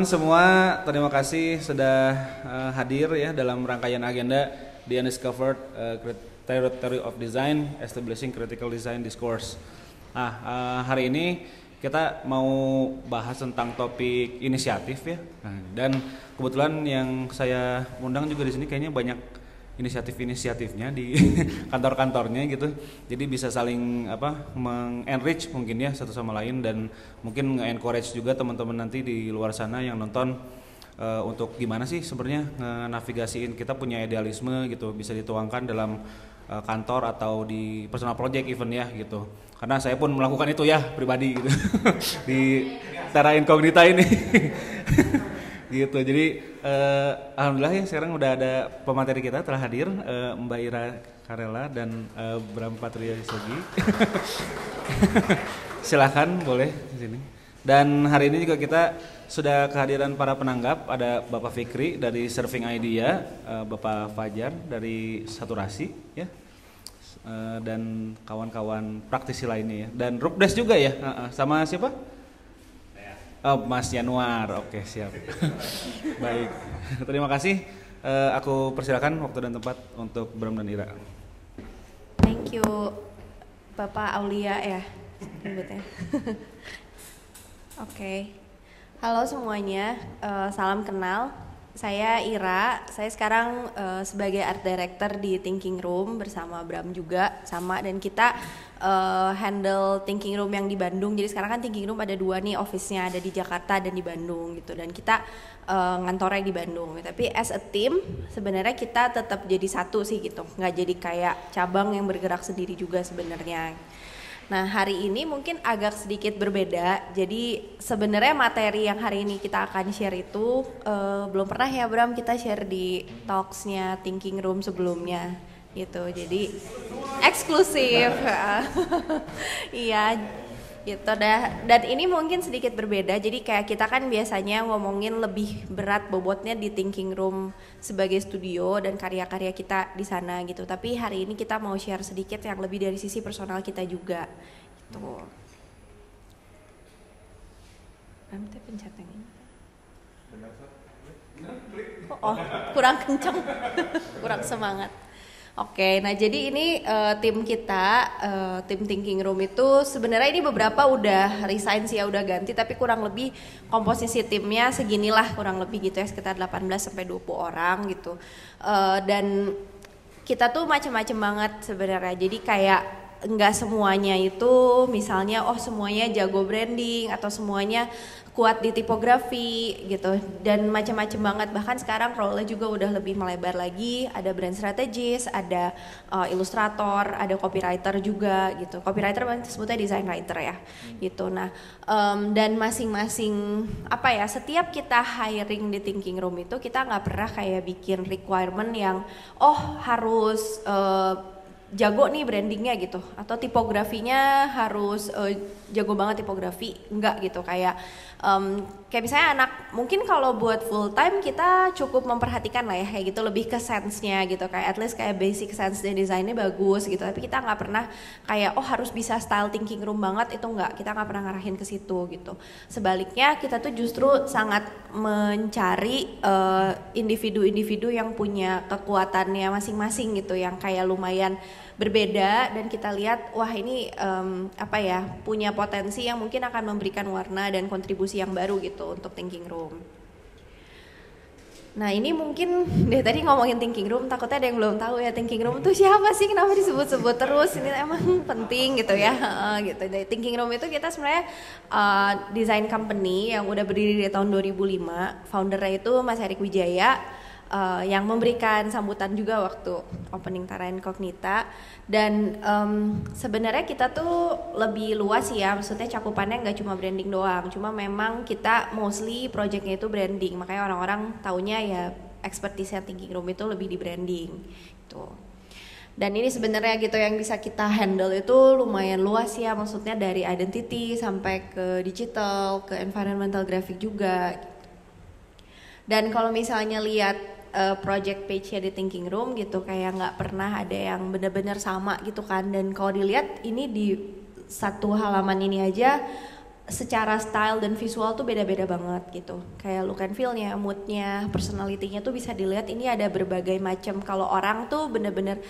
semua, terima kasih sudah hadir ya dalam rangkaian agenda The Undiscovered Territory of Design, Establishing Critical Design Discourse. Hari ini kita mau bahas tentang topik inisiatif ya. Dan kebetulan yang saya undang juga di sini kayaknya banyak inisiatif-inisiatifnya di kantor-kantornya gitu. Jadi bisa saling meng-enrich mungkin ya satu sama lain, dan mungkin nge-encourage juga teman-teman nanti di luar sana yang nonton untuk gimana sih sebenarnya navigasiin kita punya idealisme gitu, bisa dituangkan dalam kantor atau di personal project even ya gitu. Karena saya pun melakukan itu ya pribadi gitu di Terra Incognita ini. Gitu. Jadi alhamdulillah ya sekarang udah ada pemateri kita telah hadir, Mbak Ira Karela dan Bram Patria Sogi. Silahkan boleh di sini. Dan hari ini juga kita sudah kehadiran para penanggap, ada Bapak Fikri dari Serving Idea, Bapak Fajar dari Saturasi ya. Dan kawan-kawan praktisi lainnya ya. Dan Rukdes juga ya. Sama siapa? Oh, Mas Januar, oke siap. Baik, terima kasih. Aku persilakan waktu dan tempat untuk Bram dan Ira. Thank you, Bapak Aulia ya, sebutnya. Oke. Halo semuanya, salam kenal. Saya Ira, saya sekarang sebagai art director di Thinking Room bersama Bram juga sama, dan kita handle Thinking Room yang di Bandung. Jadi sekarang kan Thinking Room ada dua nih, office-nya ada di Jakarta dan di Bandung gitu, dan kita ngantornya di Bandung. Tapi as a team sebenarnya kita tetap jadi satu sih gitu, nggak jadi kayak cabang yang bergerak sendiri juga sebenarnya. Nah hari ini mungkin agak sedikit berbeda. Jadi sebenarnya materi yang hari ini kita akan share itu belum pernah ya Bram kita share di talksnya Thinking Room sebelumnya gitu. Jadi eksklusif. Iya gitu dah. Dan ini mungkin sedikit berbeda. Jadi kayak kita kan biasanya ngomongin lebih berat bobotnya di Thinking Room sebagai studio dan karya-karya kita di sana gitu. Tapi hari ini kita mau share sedikit yang lebih dari sisi personal kita juga gitu. Nanti pencet yang ini. Oh, kurang kenceng. Kurang semangat. Oke, nah jadi ini tim kita, tim Thinking Room itu sebenarnya ini beberapa udah resign sih ya, udah ganti, tapi kurang lebih komposisi timnya seginilah kurang lebih gitu ya, sekitar 18-20 orang gitu. Dan kita tuh macam-macam banget sebenarnya, jadi kayak enggak semuanya itu misalnya semuanya jago branding atau semuanya kuat di tipografi gitu, dan macam-macam banget. Bahkan sekarang role-nya juga udah lebih melebar lagi, ada brand strategist, ada ilustrator, ada copywriter juga gitu. Copywriter sebutnya design writer ya gitu. Nah dan masing-masing setiap kita hiring di Thinking Room itu kita nggak pernah kayak bikin requirement yang harus jago nih brandingnya gitu, atau tipografinya harus jago banget tipografi, enggak gitu. Kayak misalnya anak, mungkin kalau buat full time kita cukup memperhatikan lah ya kayak gitu, lebih ke sense-nya gitu, kayak at least kayak basic sense dan desainnya bagus gitu. Tapi kita nggak pernah kayak harus bisa style Thinking Room banget, itu enggak, kita nggak pernah ngarahin ke situ gitu. Sebaliknya kita tuh justru sangat mencari individu-individu yang punya kekuatannya masing-masing gitu, yang kayak lumayan berbeda, dan kita lihat wah ini punya potensi yang mungkin akan memberikan warna dan kontribusi yang baru gitu untuk Thinking Room. Nah ini mungkin dari tadi ngomongin Thinking Room, takutnya ada yang belum tahu ya Thinking Room itu siapa sih, kenapa disebut-sebut terus, ini emang penting gitu ya. Gitu. Dari Thinking Room itu kita sebenarnya design company yang udah berdiri dari tahun 2005, foundernya itu Mas Erik Wijaya, yang memberikan sambutan juga waktu opening Terra Incognita. Dan sebenarnya kita tuh lebih luas ya, maksudnya cakupannya nggak cuma branding doang, cuma memang kita mostly projectnya itu branding, makanya orang-orang taunya ya expertise-nya Thinking Room itu lebih di branding gitu. Dan ini sebenarnya gitu yang bisa kita handle itu lumayan luas ya, maksudnya dari identity sampai ke digital, ke environmental graphic juga. Dan kalau misalnya lihat project page-nya di Thinking Room gitu, kayak nggak pernah ada yang benar-benar sama gitu kan. Dan kalau dilihat ini di satu halaman ini aja secara style dan visual tuh beda-beda banget gitu. Kayak look and feel-nya, mood-nya, personality-nya tuh bisa dilihat ini ada berbagai macam. Kalau orang tuh bener-bener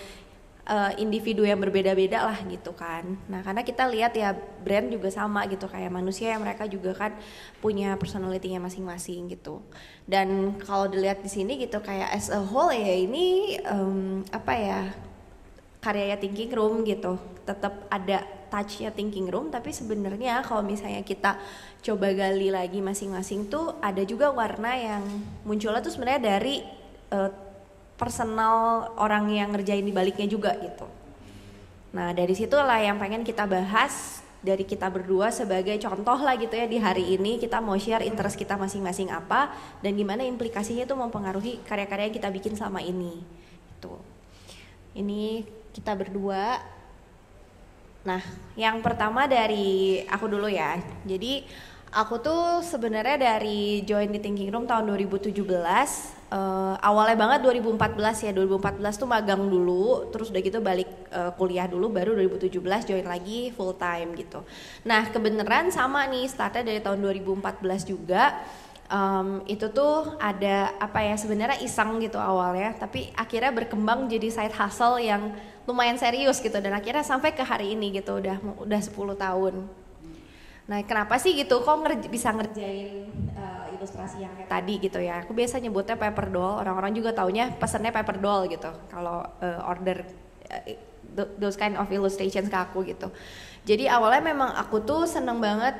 individu yang berbeda-beda lah gitu kan. Nah karena kita lihat ya brand juga sama gitu, kayak manusia yang mereka juga kan punya personality-nya masing-masing gitu. Dan kalau dilihat di sini gitu kayak as a whole ya ini apa ya, karyanya Thinking Room gitu, tetap ada touch-nya Thinking Room, tapi sebenarnya kalau misalnya kita coba gali lagi masing-masing tuh ada juga warna yang munculnya tuh sebenarnya dari personal orang yang ngerjain di baliknya juga gitu. Nah dari situlah yang pengen kita bahas dari kita berdua sebagai contoh lah gitu ya, di hari ini kita mau share interest kita masing-masing apa dan gimana implikasinya itu mempengaruhi karya-karya yang kita bikin selama ini gitu. Ini kita berdua. Nah yang pertama dari aku dulu ya. Jadi aku tuh sebenarnya dari join di Thinking Room tahun 2017. Awalnya banget 2014 ya, 2014 tuh magang dulu, terus udah gitu balik kuliah dulu, baru 2017 join lagi full time gitu. Nah kebenaran sama nih, startnya dari tahun 2014 juga. Itu tuh ada apa ya, sebenarnya iseng gitu awalnya, tapi akhirnya berkembang jadi side hustle yang lumayan serius gitu, dan akhirnya sampai ke hari ini gitu, udah 10 tahun. Nah kenapa sih gitu, kok bisa ngerjain ilustrasi yang kayak tadi gitu ya. Aku biasa nyebutnya paper doll, orang-orang juga taunya pesannya paper doll gitu kalau order those kind of illustrations ke aku gitu. Jadi awalnya memang aku tuh seneng banget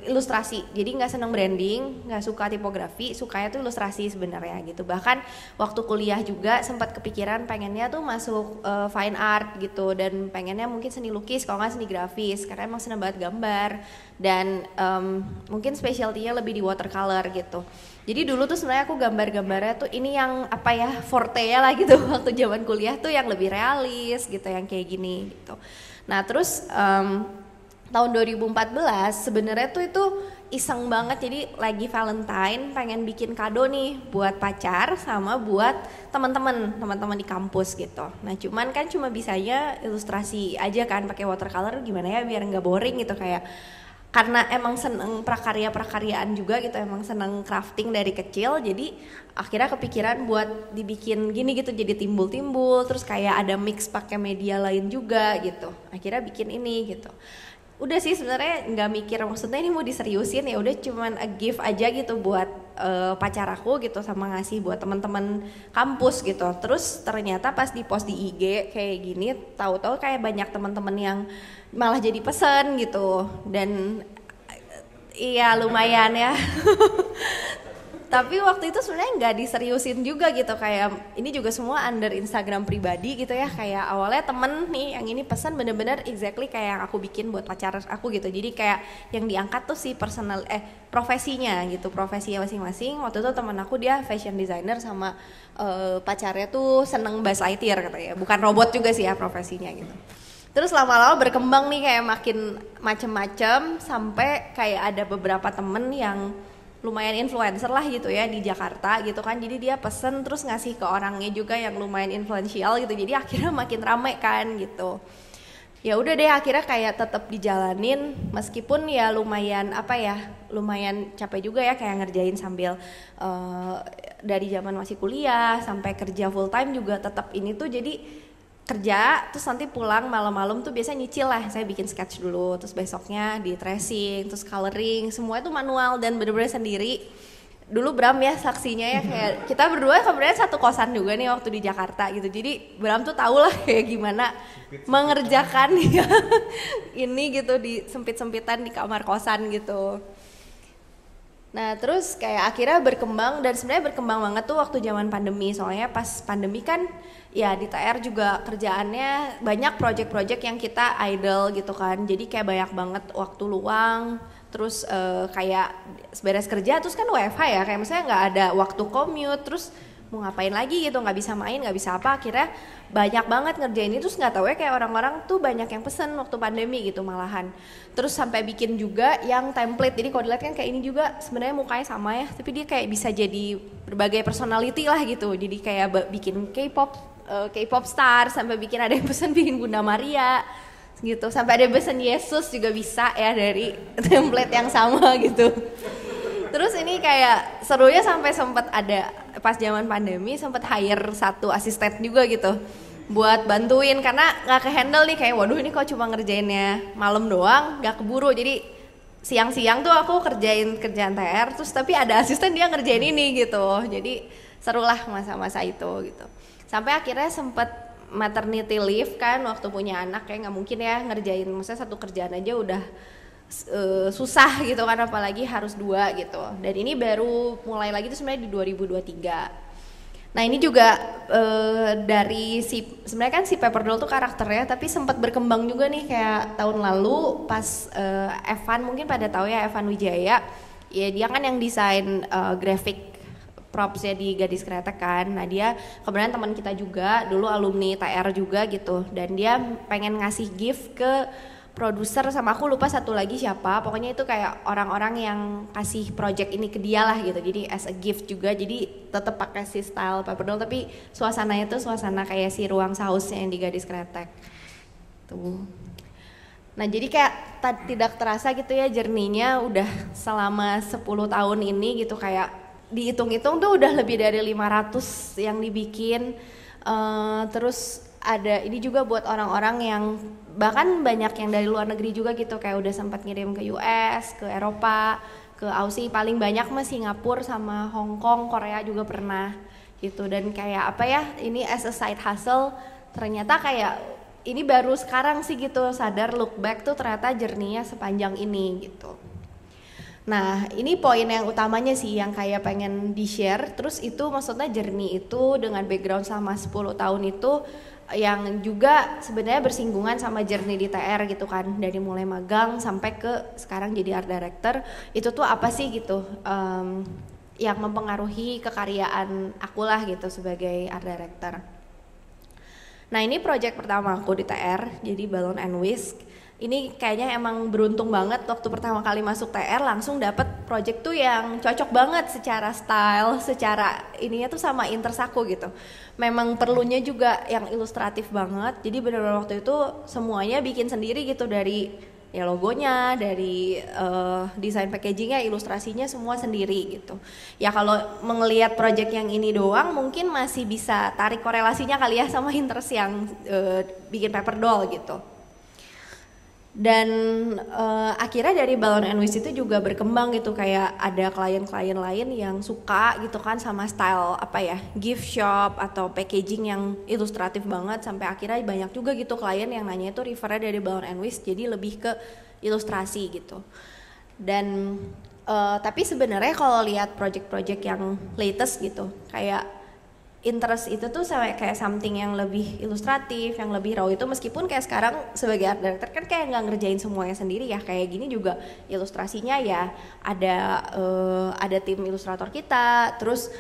ilustrasi, jadi nggak seneng branding, nggak suka tipografi, sukanya tuh ilustrasi sebenarnya gitu. Bahkan waktu kuliah juga sempat kepikiran pengennya tuh masuk fine art gitu, dan pengennya mungkin seni lukis kalau nggak seni grafis, karena emang seneng banget gambar dan mungkin specialty-nya lebih di watercolor gitu. Jadi dulu tuh sebenarnya aku gambar-gambarnya tuh ini yang apa ya, forte-nya lah gitu waktu zaman kuliah tuh yang lebih realis gitu, yang kayak gini gitu. Nah terus tahun 2014 sebenarnya tuh itu iseng banget, jadi lagi Valentine pengen bikin kado nih buat pacar sama buat teman-teman di kampus gitu. Nah cuman kan cuma bisanya ilustrasi aja kan pakai watercolor, gimana ya biar nggak boring gitu, kayak karena emang seneng prakarya-prakaryaan juga gitu, emang seneng crafting dari kecil, jadi akhirnya kepikiran buat dibikin gini gitu, jadi timbul-timbul, terus kayak ada mix pakai media lain juga gitu, akhirnya bikin ini gitu. Udah sih sebenarnya nggak mikir maksudnya ini mau diseriusin, ya udah cuman a gift aja gitu buat pacar aku gitu, sama ngasih buat teman-teman kampus gitu. Terus ternyata pas di post di IG kayak gini, tahu-tahu kayak banyak teman-teman yang malah jadi pesan gitu, dan iya lumayan ya. Tapi waktu itu sebenarnya nggak diseriusin juga gitu, kayak ini juga semua under Instagram pribadi gitu ya, kayak awalnya temen nih yang ini pesan bener-bener exactly kayak yang aku bikin buat pacar aku gitu. Jadi kayak yang diangkat tuh si profesinya gitu, profesinya masing-masing. Waktu itu teman aku dia fashion designer sama pacarnya tuh seneng Buzz Lightyear katanya, bukan robot juga sih ya profesinya gitu. Terus lama-lama berkembang nih kayak makin macem-macem, sampai kayak ada beberapa temen yang lumayan influencer lah gitu ya di Jakarta gitu kan, jadi dia pesen terus ngasih ke orangnya juga yang lumayan influential gitu, jadi akhirnya makin rame kan gitu. Ya udah deh akhirnya kayak tetap dijalanin, meskipun ya lumayan apa ya, lumayan capek juga ya, kayak ngerjain sambil dari zaman masih kuliah sampai kerja full time juga tetap ini tuh, jadi kerja terus nanti pulang malam-malam tuh biasanya nyicil lah, saya bikin sketch dulu, terus besoknya di tracing, terus coloring, semua itu manual dan bener-bener sendiri. Dulu Bram ya saksinya ya, kayak kita berdua sebenarnya satu kosan juga nih waktu di Jakarta gitu, jadi Bram tuh tahu lah kayak gimana mengerjakan ya ini gitu di sempit-sempitan di kamar kosan gitu. Nah terus kayak akhirnya berkembang, dan sebenarnya berkembang banget tuh waktu zaman pandemi, soalnya pas pandemi kan ya di TR juga kerjaannya banyak project-project yang kita idle gitu kan, jadi kayak banyak banget waktu luang, terus kayak beres kerja terus kan WFH ya, kayak misalnya nggak ada waktu commute, terus mau ngapain lagi gitu, nggak bisa main, nggak bisa apa, akhirnya banyak banget ngerjain itu. Terus nggak tahu ya kayak orang-orang tuh banyak yang pesen waktu pandemi gitu malahan, terus sampai bikin juga yang template, jadi kalau dilihat kan kayak ini juga sebenarnya mukanya sama ya, tapi dia kayak bisa jadi berbagai personality lah gitu, jadi kayak bikin K-pop star, sampai bikin ada yang pesen bikin Bunda Maria, gitu. Sampai ada besan Yesus juga bisa ya dari template yang sama gitu. Terus ini kayak serunya sampai sempat ada pas zaman pandemi sempat hire satu asisten juga gitu buat bantuin karena nggak kehandle nih, kayak waduh ini kok cuma ngerjainnya malam doang nggak keburu, jadi siang-siang tuh aku kerjain kerjaan TR terus tapi ada asisten dia ngerjain ini gitu, jadi serulah masa-masa itu gitu. Sampai akhirnya sempat maternity leave kan waktu punya anak, kayak nggak mungkin ya ngerjain maksudnya satu kerjaan aja udah susah gitu kan, apalagi harus 2 gitu. Dan ini baru mulai lagi tuh sebenarnya di 2023. Nah ini juga dari sebenarnya kan si Paper Doll tuh karakternya tapi sempat berkembang juga nih, kayak tahun lalu pas Evan, mungkin pada tahu ya Evan Wijaya ya, dia kan yang desain grafik propsnya di Gadis Kretek kan. Nah dia kebetulan teman kita juga dulu, alumni TR juga gitu, dan dia pengen ngasih gift ke produser sama aku lupa satu lagi siapa, pokoknya itu kayak orang-orang yang kasih project ini ke dia lah gitu, jadi as a gift juga, jadi tetap pakai si style Paper Doll tapi suasananya tuh suasana kayak si ruang sausnya yang di Gadis Kretek tuh. Nah jadi kayak tidak terasa gitu ya journey-nya udah selama 10 tahun ini gitu, kayak dihitung-hitung tuh udah lebih dari 500 yang dibikin. Terus ada ini juga buat orang-orang yang bahkan banyak yang dari luar negeri juga gitu, kayak udah sempat ngirim ke US, ke Eropa, ke Aussie, paling banyak mah Singapura sama Hong Kong, Korea juga pernah gitu. Dan kayak apa ya, ini as a side hustle ternyata kayak ini baru sekarang sih gitu sadar look back tuh ternyata journey-nya sepanjang ini gitu. Nah ini poin yang utamanya sih yang kayak pengen di share. Terus itu maksudnya journey itu dengan background sama 10 tahun itu yang juga sebenarnya bersinggungan sama journey di TR gitu kan, dari mulai magang sampai ke sekarang jadi art director. Itu tuh apa sih gitu yang mempengaruhi kekaryaan aku lah gitu sebagai art director. Nah ini project pertama aku di TR, jadi Balloon and Whisk. Ini kayaknya emang beruntung banget waktu pertama kali masuk TR langsung dapet project tuh yang cocok banget secara style, secara ininya tuh sama interest aku gitu. Memang perlunya juga yang ilustratif banget, jadi benar-benar waktu itu semuanya bikin sendiri gitu, dari ya logonya, dari desain packagingnya, ilustrasinya semua sendiri gitu. Ya kalau melihat project yang ini doang mungkin masih bisa tarik korelasinya kali ya sama interest yang bikin Paper Doll gitu. Dan akhirnya dari Balloon and Whisk itu juga berkembang gitu, kayak ada klien-klien lain yang suka gitu kan sama style apa ya, gift shop atau packaging yang ilustratif banget, sampai akhirnya banyak juga gitu klien yang nanya itu refernya dari Balloon and Whisk, jadi lebih ke ilustrasi gitu. Dan tapi sebenarnya kalau lihat project-project yang latest gitu, kayak interest itu tuh kayak something yang lebih ilustratif, yang lebih raw itu, meskipun kayak sekarang sebagai art director kan kayak nggak ngerjain semuanya sendiri ya, kayak gini juga ilustrasinya ya ada tim ilustrator kita, terus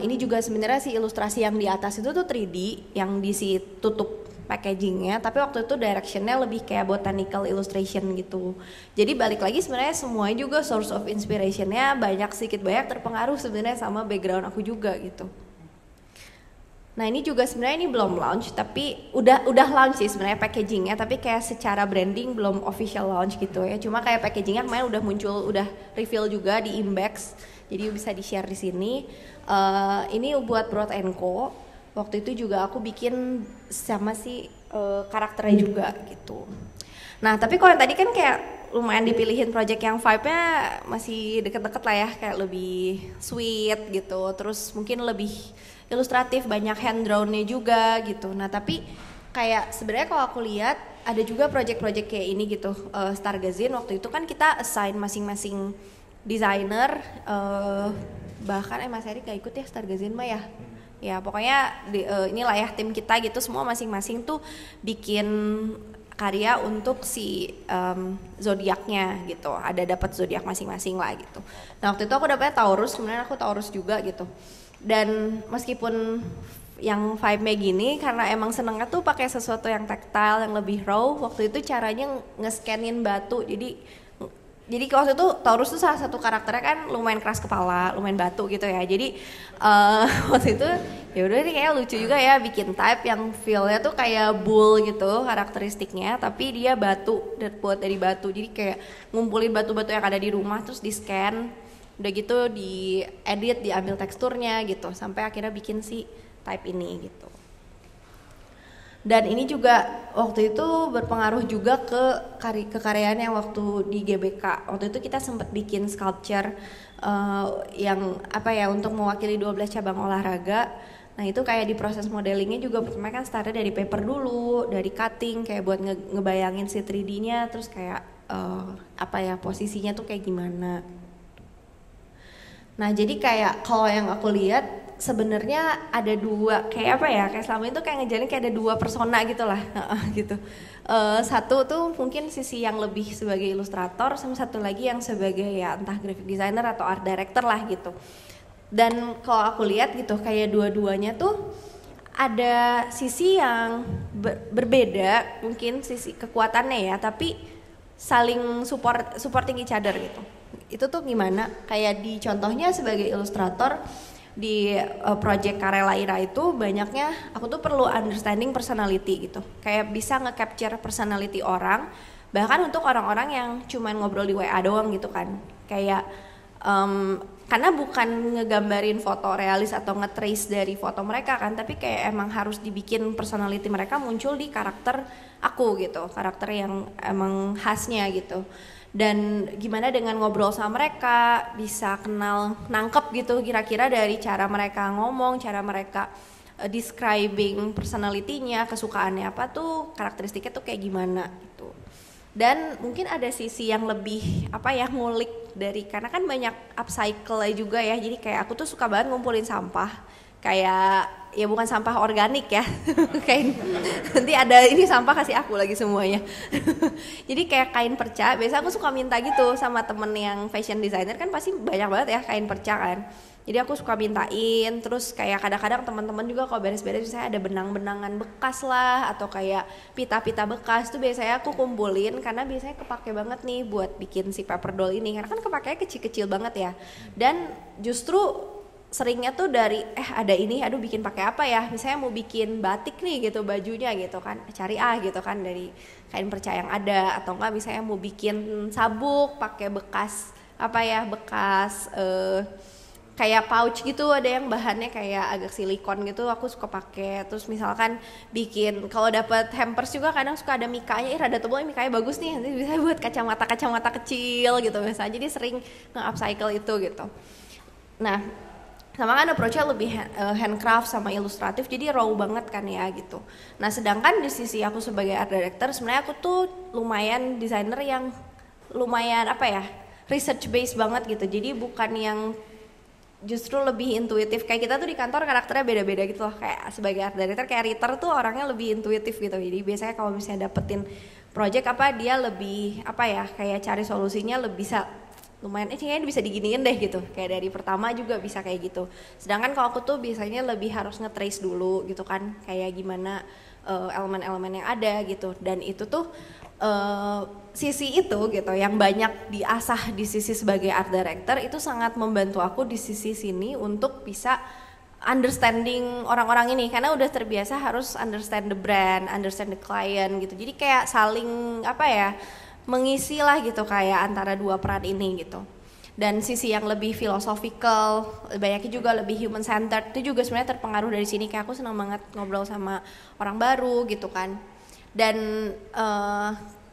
ini juga sebenarnya si ilustrasi yang di atas itu tuh 3D yang diisi tutup packagingnya, tapi waktu itu directionnya lebih kayak botanical illustration gitu. Jadi balik lagi sebenarnya semuanya juga source of inspirationnya banyak sedikit banyak terpengaruh sebenarnya sama background aku juga gitu. Nah ini juga sebenarnya ini belum launch, tapi udah launch sih sebenarnya packagingnya, tapi kayak secara branding belum official launch gitu ya. Cuma kayak packagingnya kemarin udah muncul, udah reveal juga di Imbex, jadi bisa di share di sini. Ini buat Brod & Co. Waktu itu juga aku bikin sama si karakternya juga gitu. Nah tapi kalau yang tadi kan kayak lumayan dipilihin project yang vibe-nya masih deket-deket lah ya, kayak lebih sweet gitu, terus mungkin lebih ilustratif, banyak hand drawn-nya juga gitu. Nah tapi kayak sebenarnya kalau aku lihat ada juga project-project kayak ini gitu. Stargazine waktu itu kan kita assign masing-masing desainer, bahkan Mas Erik gak ikut ya Stargazine mah ya. Ya pokoknya inilah ya tim kita gitu, semua masing-masing tuh bikin karya untuk si zodiaknya gitu. Ada dapat zodiak masing-masing lah gitu. Nah waktu itu aku dapetnya Taurus, kemudian aku Taurus juga gitu. Dan meskipun yang vibe-nya gini, karena emang senengnya tuh pakai sesuatu yang tactile, yang lebih raw, waktu itu caranya nge-scanin batu, jadi jadi waktu itu Taurus tuh salah satu karakternya kan lumayan keras kepala, lumayan batu gitu ya. Jadi waktu itu ya udah nih kayak lucu juga ya bikin type yang feel-nya tuh kayak bull gitu karakteristiknya, tapi dia batu, buat dari batu. Jadi kayak ngumpulin batu-batu yang ada di rumah terus di scan, udah gitu di edit, diambil teksturnya gitu, sampai akhirnya bikin si type ini gitu. Dan ini juga waktu itu berpengaruh juga ke kekaryaan yang waktu di GBK. Waktu itu kita sempat bikin sculpture yang apa ya, untuk mewakili 12 cabang olahraga. Nah itu kayak di proses modelingnya juga pertama kan startnya dari paper dulu, dari cutting kayak buat ngebayangin si 3D-nya, terus kayak apa ya, posisinya tuh kayak gimana. Nah jadi kayak kalau yang aku lihat sebenarnya ada dua, kayak apa ya, kayak selama itu kayak ngejalin kayak ada dua persona gitu lah gitu. Satu tuh mungkin sisi yang lebih sebagai ilustrator, sama satu lagi yang sebagai ya entah graphic designer atau art director lah gitu. Dan kalau aku lihat gitu kayak dua-duanya tuh ada sisi yang berbeda, mungkin sisi kekuatannya ya, tapi saling supporting each other gitu. Itu tuh gimana? Kayak di contohnya sebagai ilustrator di project Karela Ira itu banyaknya aku tuh perlu understanding personality gitu, kayak bisa nge-capture personality orang, bahkan untuk orang-orang yang cuman ngobrol di WA doang gitu kan, kayak karena bukan ngegambarin foto realis atau nge-trace dari foto mereka kan, tapi kayak emang harus dibikin personality mereka muncul di karakter aku gitu, karakter yang emang khasnya gitu. Dan gimana dengan ngobrol sama mereka, bisa kenal, nangkep gitu kira-kira dari cara mereka ngomong, cara mereka describing personality-nya, kesukaannya apa tuh, karakteristiknya tuh kayak gimana gitu. Dan mungkin ada sisi yang lebih apa ya, ngulik dari, karena kan banyak upcycle juga ya, jadi kayak aku tuh suka banget ngumpulin sampah, kayak ya bukan sampah organik ya kain, nanti ada ini sampah kasih aku lagi semuanya jadi kayak kain perca, biasa aku suka minta gitu sama temen yang fashion designer, kan pasti banyak banget ya kain perca kan, jadi aku suka mintain. Terus kayak kadang-kadang teman-teman juga kalau beres-beres misalnya ada benang-benangan bekas lah atau kayak pita-pita bekas tuh biasanya aku kumpulin, karena biasanya kepake banget nih buat bikin si paper doll ini, karena kan kepakainya kecil-kecil banget ya. Dan justru seringnya tuh dari ada ini, aduh bikin pakai apa ya, misalnya mau bikin batik nih gitu bajunya gitu kan, cari gitu kan dari kain perca yang ada, atau enggak misalnya mau bikin sabuk pakai bekas apa ya, bekas kayak pouch gitu, ada yang bahannya kayak agak silikon gitu, aku suka pakai. Terus misalkan bikin, kalau dapat hampers juga kadang suka ada mikanya, rada tebal mikanya bagus nih, nanti bisa buat kacamata kecil gitu misalnya, jadi sering nge-upcycle itu gitu. Nah sama kan approach-nya lebih handcraft sama ilustratif, jadi raw banget kan ya gitu. Nah sedangkan di sisi aku sebagai art director, sebenarnya aku tuh lumayan desainer yang lumayan apa ya, research based banget gitu, jadi bukan yang justru lebih intuitif. Kayak kita tuh di kantor karakternya beda-beda gitu loh, kayak sebagai art director kayak Ritter tuh orangnya lebih intuitif gitu, jadi biasanya kalau misalnya dapetin project apa, dia lebih apa ya, kayak cari solusinya lebih bisa lumayan kayaknya bisa diginiin deh gitu, kayak dari pertama juga bisa kayak gitu. Sedangkan kalau aku tuh biasanya lebih harus nge-trace dulu gitu kan, kayak gimana elemen-elemen yang ada gitu. Dan itu tuh sisi itu gitu yang banyak diasah di sisi sebagai art director, itu sangat membantu aku di sisi sini untuk bisa understanding orang-orang ini, karena udah terbiasa harus understand the brand, understand the client gitu. Jadi kayak saling apa ya, mengisi lah gitu kayak antara dua peran ini gitu. Dan sisi yang lebih philosophical, banyaknya juga lebih human centered, itu juga sebenarnya terpengaruh dari sini. Kayak aku senang banget ngobrol sama orang baru gitu kan. Dan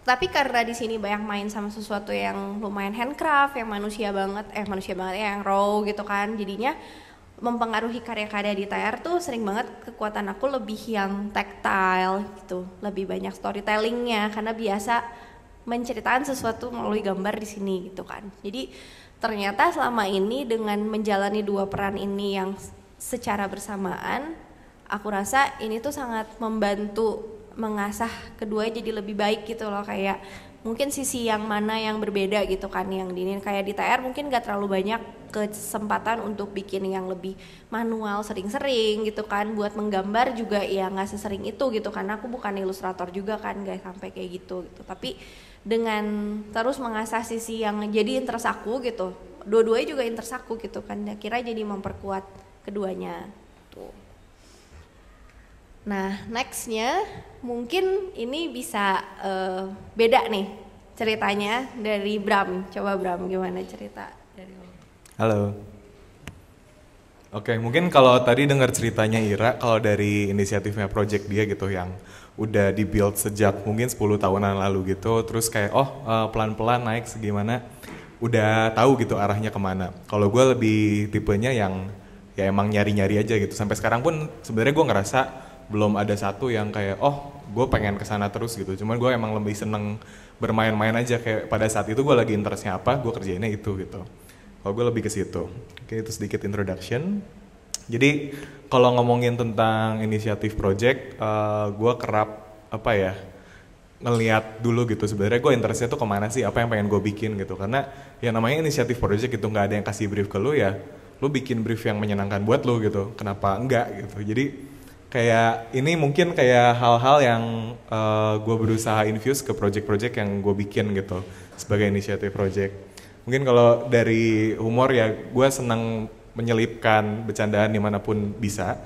tapi karena di sini banyak main sama sesuatu yang lumayan handcraft, yang manusia banget ya, yang raw gitu kan, jadinya mempengaruhi karya-karya di TR tuh sering banget kekuatan aku lebih yang tactile gitu, lebih banyak storytellingnya, karena biasa menceritakan sesuatu melalui gambar di sini gitu kan. Jadi ternyata selama ini dengan menjalani dua peran ini yang secara bersamaan, aku rasa ini tuh sangat membantu mengasah keduanya jadi lebih baik gitu loh, kayak mungkin sisi yang mana yang berbeda gitu kan, yang dini kayak di TR mungkin gak terlalu banyak kesempatan untuk bikin yang lebih manual sering-sering gitu kan, buat menggambar juga ya nggak sesering itu gitu, karena aku bukan ilustrator juga kan, gak sampai kayak gitu. Tapi dengan terus mengasah sisi yang jadi interest aku gitu, dua-duanya juga interest aku gitu kan, kira jadi memperkuat keduanya tuh. Nah, nextnya mungkin ini bisa beda nih ceritanya dari Bram. Coba Bram, gimana cerita dari lo? Halo. Oke, mungkin kalau tadi dengar ceritanya Ira, kalau dari inisiatifnya project dia gitu yang udah di-build sejak mungkin 10 tahunan lalu gitu, terus kayak pelan-pelan naik segimana, udah tahu gitu arahnya kemana. Kalau gue lebih tipenya yang ya emang nyari-nyari aja gitu. Sampai sekarang pun sebenarnya gue ngerasa belum ada satu yang kayak gue pengen kesana terus gitu. Cuman gue emang lebih seneng bermain-main aja, kayak pada saat itu gue lagi interestnya apa, gue kerjainnya itu gitu. Kalau gue lebih ke situ. Oke, itu sedikit introduction. Jadi kalau ngomongin tentang inisiatif project, gue kerap ngeliat dulu gitu. Sebenarnya gue interestnya tuh kemana sih, apa yang pengen gue bikin gitu. Karena yang namanya inisiatif project itu nggak ada yang kasih brief ke lu ya, lu bikin brief yang menyenangkan buat lu gitu. Kenapa enggak gitu. Jadi kayak ini mungkin kayak hal-hal yang gue berusaha infuse ke project-project yang gue bikin gitu sebagai inisiatif project. Mungkin kalau dari humor ya gue senang menyelipkan bercandaan dimanapun bisa.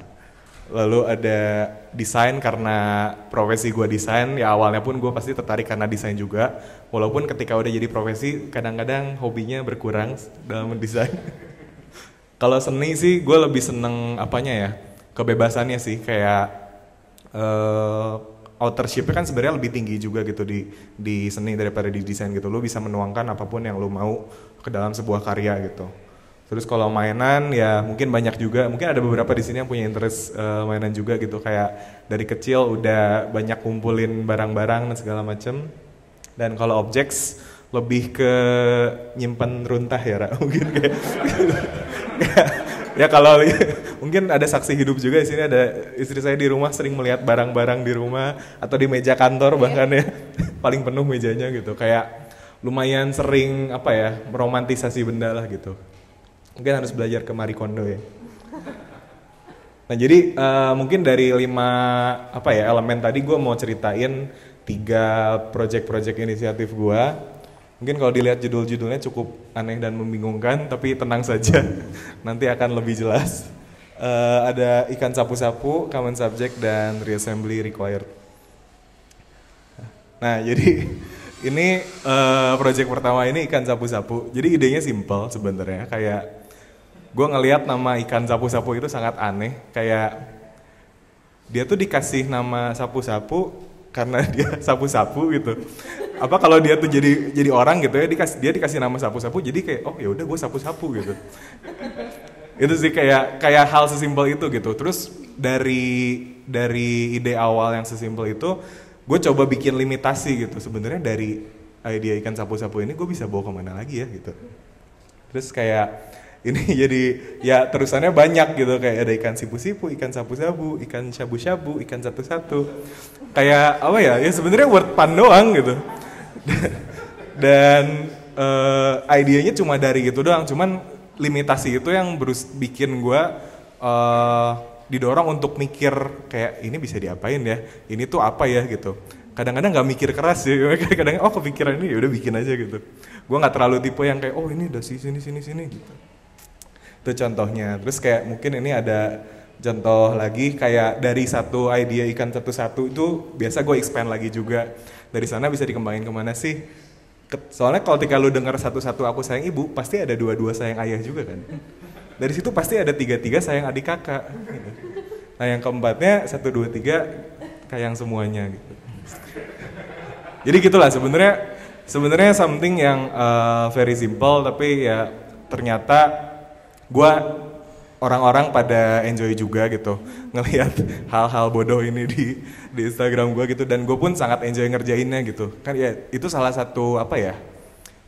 Lalu ada desain karena profesi gue desain, ya awalnya pun gue pasti tertarik karena desain juga. Walaupun ketika udah jadi profesi kadang-kadang hobinya berkurang dalam mendesain. Kalau seni sih gue lebih seneng kebebasannya sih, kayak authorship-nya kan sebenarnya lebih tinggi juga gitu di seni daripada di desain gitu. Lu bisa menuangkan apapun yang lu mau ke dalam sebuah karya gitu. Terus kalau mainan ya mungkin banyak juga, mungkin ada beberapa di sini yang punya interest mainan juga gitu, kayak dari kecil udah banyak kumpulin barang-barang dan segala macem. Dan kalau objects lebih ke nyimpen runtah ya Ra, mungkin kayak ya kalau mungkin ada saksi hidup juga di sini, ada istri saya di rumah sering melihat barang-barang di rumah atau di meja kantor bahkan ya paling penuh mejanya gitu, kayak lumayan sering meromantisasi benda lah gitu. Mungkin harus belajar ke Marie Kondo ya. Nah jadi mungkin dari 5 elemen tadi gue mau ceritain 3 project-project inisiatif gue. Mungkin kalau dilihat judul-judulnya cukup aneh dan membingungkan, tapi tenang saja, nanti akan lebih jelas. Ada ikan sapu-sapu, common subject, dan reassembly required. Nah jadi ini project pertama ini ikan sapu-sapu. Jadi idenya simple sebenarnya, kayak gue ngelihat nama ikan sapu-sapu itu sangat aneh, kayak dia tuh dikasih nama sapu-sapu karena dia sapu-sapu gitu. Apa kalau dia tuh jadi orang gitu ya, dia dikasih nama sapu-sapu, jadi kayak ya udah gue sapu-sapu gitu. Itu sih kayak hal sesimpel itu gitu. Terus dari ide awal yang sesimpel itu, gue coba bikin limitasi gitu. Sebenarnya dari ide ikan sapu-sapu ini gue bisa bawa kemana lagi ya gitu. Terus kayak ini jadi ya terusannya banyak gitu, kayak ada ikan sipu-sipu, ikan sapu-sapu, ikan syabu-syabu, ikan satu-satu. Kayak ya sebenarnya word fun doang gitu. Dan idenya cuma dari gitu doang, cuman limitasi itu yang bikin gue didorong untuk mikir kayak ini bisa diapain ya, ini tuh apa ya gitu. Kadang-kadang nggak mikir keras sih, kadang-kadang kepikiran ini ya udah bikin aja gitu. Gue nggak terlalu tipe yang kayak ini udah sini gitu. Itu contohnya. Terus kayak mungkin ini ada contoh lagi, kayak dari satu ide ikan satu-satu itu biasa gue expand lagi juga. Dari sana bisa dikembangin kemana sih? Soalnya kalau ketika lu dengar satu-satu aku sayang ibu, pasti ada 2-2 sayang ayah juga kan. Dari situ pasti ada 3-3 sayang adik kakak. Gitu. Nah yang keempatnya 1-2-3 sayang semuanya gitu. Jadi gitulah sebenarnya something yang very simple, tapi ya ternyata orang-orang pada enjoy juga gitu ngelihat hal-hal bodoh ini di Instagram gue gitu, dan gue pun sangat enjoy ngerjainnya gitu kan. Ya itu salah satu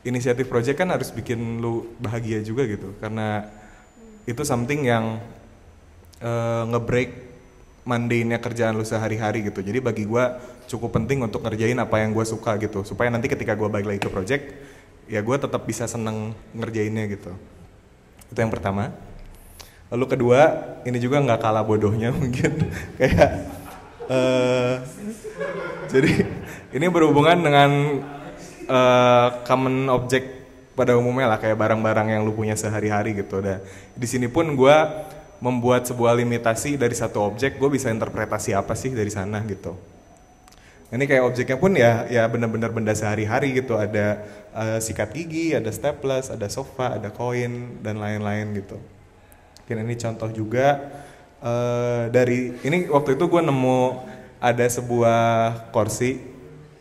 inisiatif project kan harus bikin lu bahagia juga gitu, karena itu something yang nge-break mundane-nya kerjaan lu sehari-hari gitu. Jadi bagi gue cukup penting untuk ngerjain apa yang gue suka gitu, supaya nanti ketika gue balik lagi ke project, ya gue tetap bisa seneng ngerjainnya gitu. Itu yang pertama. Lalu kedua, ini juga nggak kalah bodohnya mungkin kayak jadi ini berhubungan dengan common object pada umumnya lah, kayak barang-barang yang lu punya sehari-hari gitu. Dan di sini pun gue membuat sebuah limitasi dari satu objek, gue bisa interpretasi apa sih dari sana gitu. Ini kayak objeknya pun ya benar-benar benda sehari-hari gitu. Ada sikat gigi, ada staples, ada sofa, ada koin dan lain-lain gitu. Mungkin ini contoh juga dari ini waktu itu gue nemu ada sebuah kursi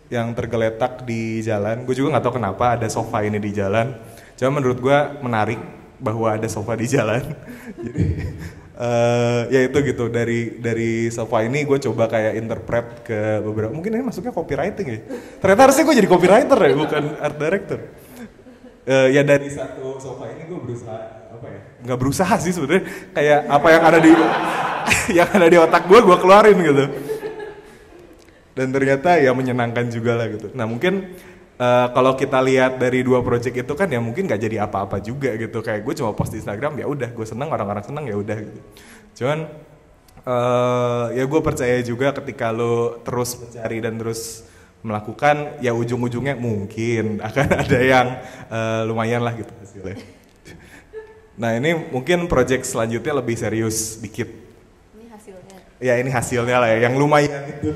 yang tergeletak di jalan. Gue juga nggak tahu kenapa ada sofa ini di jalan. Cuma menurut gue menarik bahwa ada sofa di jalan. Jadi ya itu gitu, dari sofa ini gue coba kayak interpret ke beberapa, mungkin ini masuknya copywriting ya. Ternyata harusnya gue jadi copywriter ya, bukan art director. Ya dari satu sofa ini gue berusaha apa ya? Nggak berusaha sih sebenarnya, kayak apa yang ada di yang ada di otak gue keluarin gitu. Dan ternyata ya menyenangkan juga lah gitu. Nah mungkin kalau kita lihat dari dua project itu kan ya mungkin nggak jadi apa-apa juga gitu. Kayak gue cuma post di Instagram, ya udah gue seneng, orang-orang seneng ya udah gitu. Cuman ya gue percaya juga ketika lo terus mencari dan terus melakukan, ya ujung-ujungnya mungkin akan ada yang lumayan lah gitu hasilnya. Nah ini mungkin project selanjutnya lebih serius dikit. Ini hasilnya. Ya ini hasilnya lah ya, yang lumayan itu.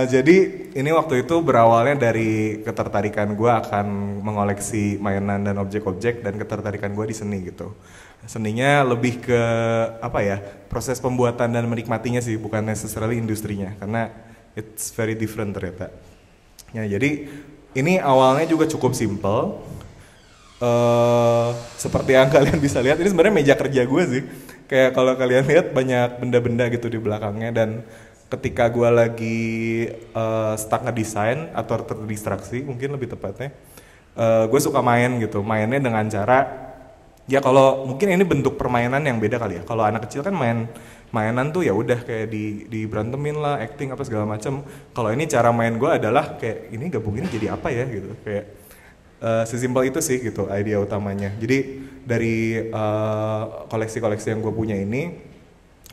Jadi ini waktu itu berawalnya dari ketertarikan gue akan mengoleksi mainan dan objek-objek, dan ketertarikan gue di seni gitu. Seninya lebih ke apa ya, proses pembuatan dan menikmatinya sih, bukan necessarily industrinya, karena it's very different ternyata. Ya jadi ini awalnya juga cukup simple. Seperti yang kalian bisa lihat, ini sebenarnya meja kerja gue sih. Kayak kalau kalian lihat banyak benda-benda gitu di belakangnya, dan ketika gue lagi stuck ngedesain atau terdistraksi mungkin lebih tepatnya, gue suka main gitu. Mainnya dengan cara, ya kalau mungkin ini bentuk permainan yang beda kali ya. Kalau anak kecil kan mainan tuh ya udah kayak di berantemin lah, acting apa segala macam. Kalau ini cara main gue adalah kayak ini gabungin jadi apa ya gitu, kayak sesimpel itu sih gitu idea utamanya. Jadi dari koleksi-koleksi yang gue punya ini,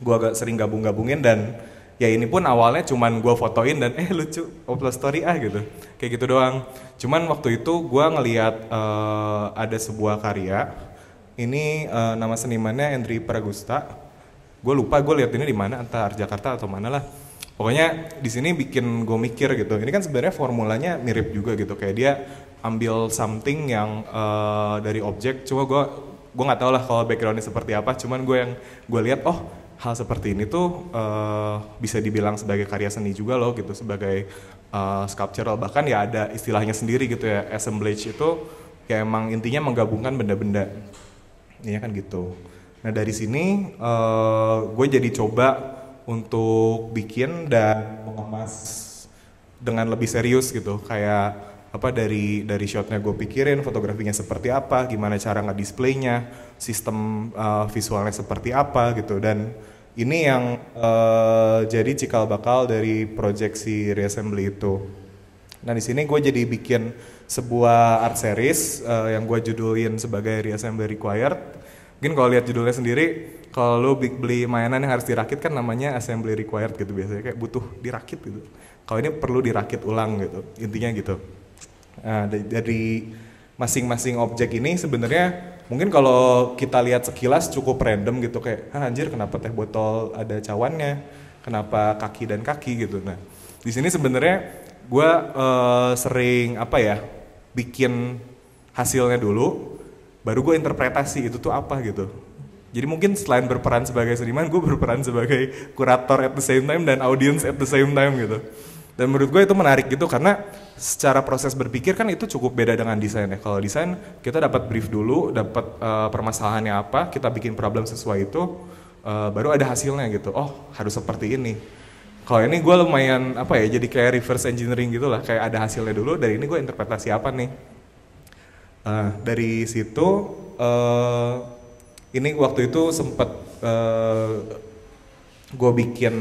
gue agak sering gabung-gabungin, dan ya ini pun awalnya cuman gue fotoin dan lucu, upload story gitu, kayak gitu doang. Cuman waktu itu gue ngeliat ada sebuah karya, ini nama senimannya Endri Pragusta. Gue lupa gue liat ini di mana, entah Jakarta atau mana lah. Pokoknya di sini bikin gue mikir gitu. Ini kan sebenarnya formulanya mirip juga gitu, kayak dia ambil something yang dari objek. Cuma gue nggak tahu lah kalau backgroundnya seperti apa. Cuman gue lihat, oh hal seperti ini tuh bisa dibilang sebagai karya seni juga loh gitu, sebagai sculptural, bahkan ya ada istilahnya sendiri gitu ya, assemblage itu ya emang intinya menggabungkan benda-benda, ini kan gitu. Nah dari sini gue jadi coba untuk bikin dan mengemas dengan lebih serius gitu, kayak apa dari shotnya gue pikirin fotografinya seperti apa, gimana cara ngedisplaynya, sistem visualnya seperti apa gitu. Dan ini yang jadi cikal bakal dari project si Reassembly itu. Nah di sini gue jadi bikin sebuah art series yang gue judulin sebagai Reassembly Required. Mungkin kalau lihat judulnya sendiri, kalau lo beli mainan yang harus dirakit kan namanya Assembly Required gitu, biasanya kayak butuh dirakit gitu. Kalau ini perlu dirakit ulang gitu, intinya gitu. Nah, dari masing-masing objek ini sebenarnya mungkin kalau kita lihat sekilas cukup random gitu, kayak anjir kenapa teh botol ada cawannya, kenapa kaki dan kaki gitu. Nah di sini sebenarnya gue sering apa ya, bikin hasilnya dulu, baru gue interpretasi itu tuh apa gitu. Jadi mungkin selain berperan sebagai seniman, gue berperan sebagai kurator at the same time dan audience at the same time gitu. Dan menurut gue itu menarik gitu, karena secara proses berpikir kan itu cukup beda dengan desain ya. Kalau desain kita dapat brief dulu, dapat permasalahannya apa, kita bikin problem sesuai itu, baru ada hasilnya gitu. Oh harus seperti ini. Kalau ini gue lumayan apa ya, jadi kayak reverse engineering gitu lah, kayak ada hasilnya dulu, dari ini gue interpretasi apa nih. Dari situ ini waktu itu sempat gue bikin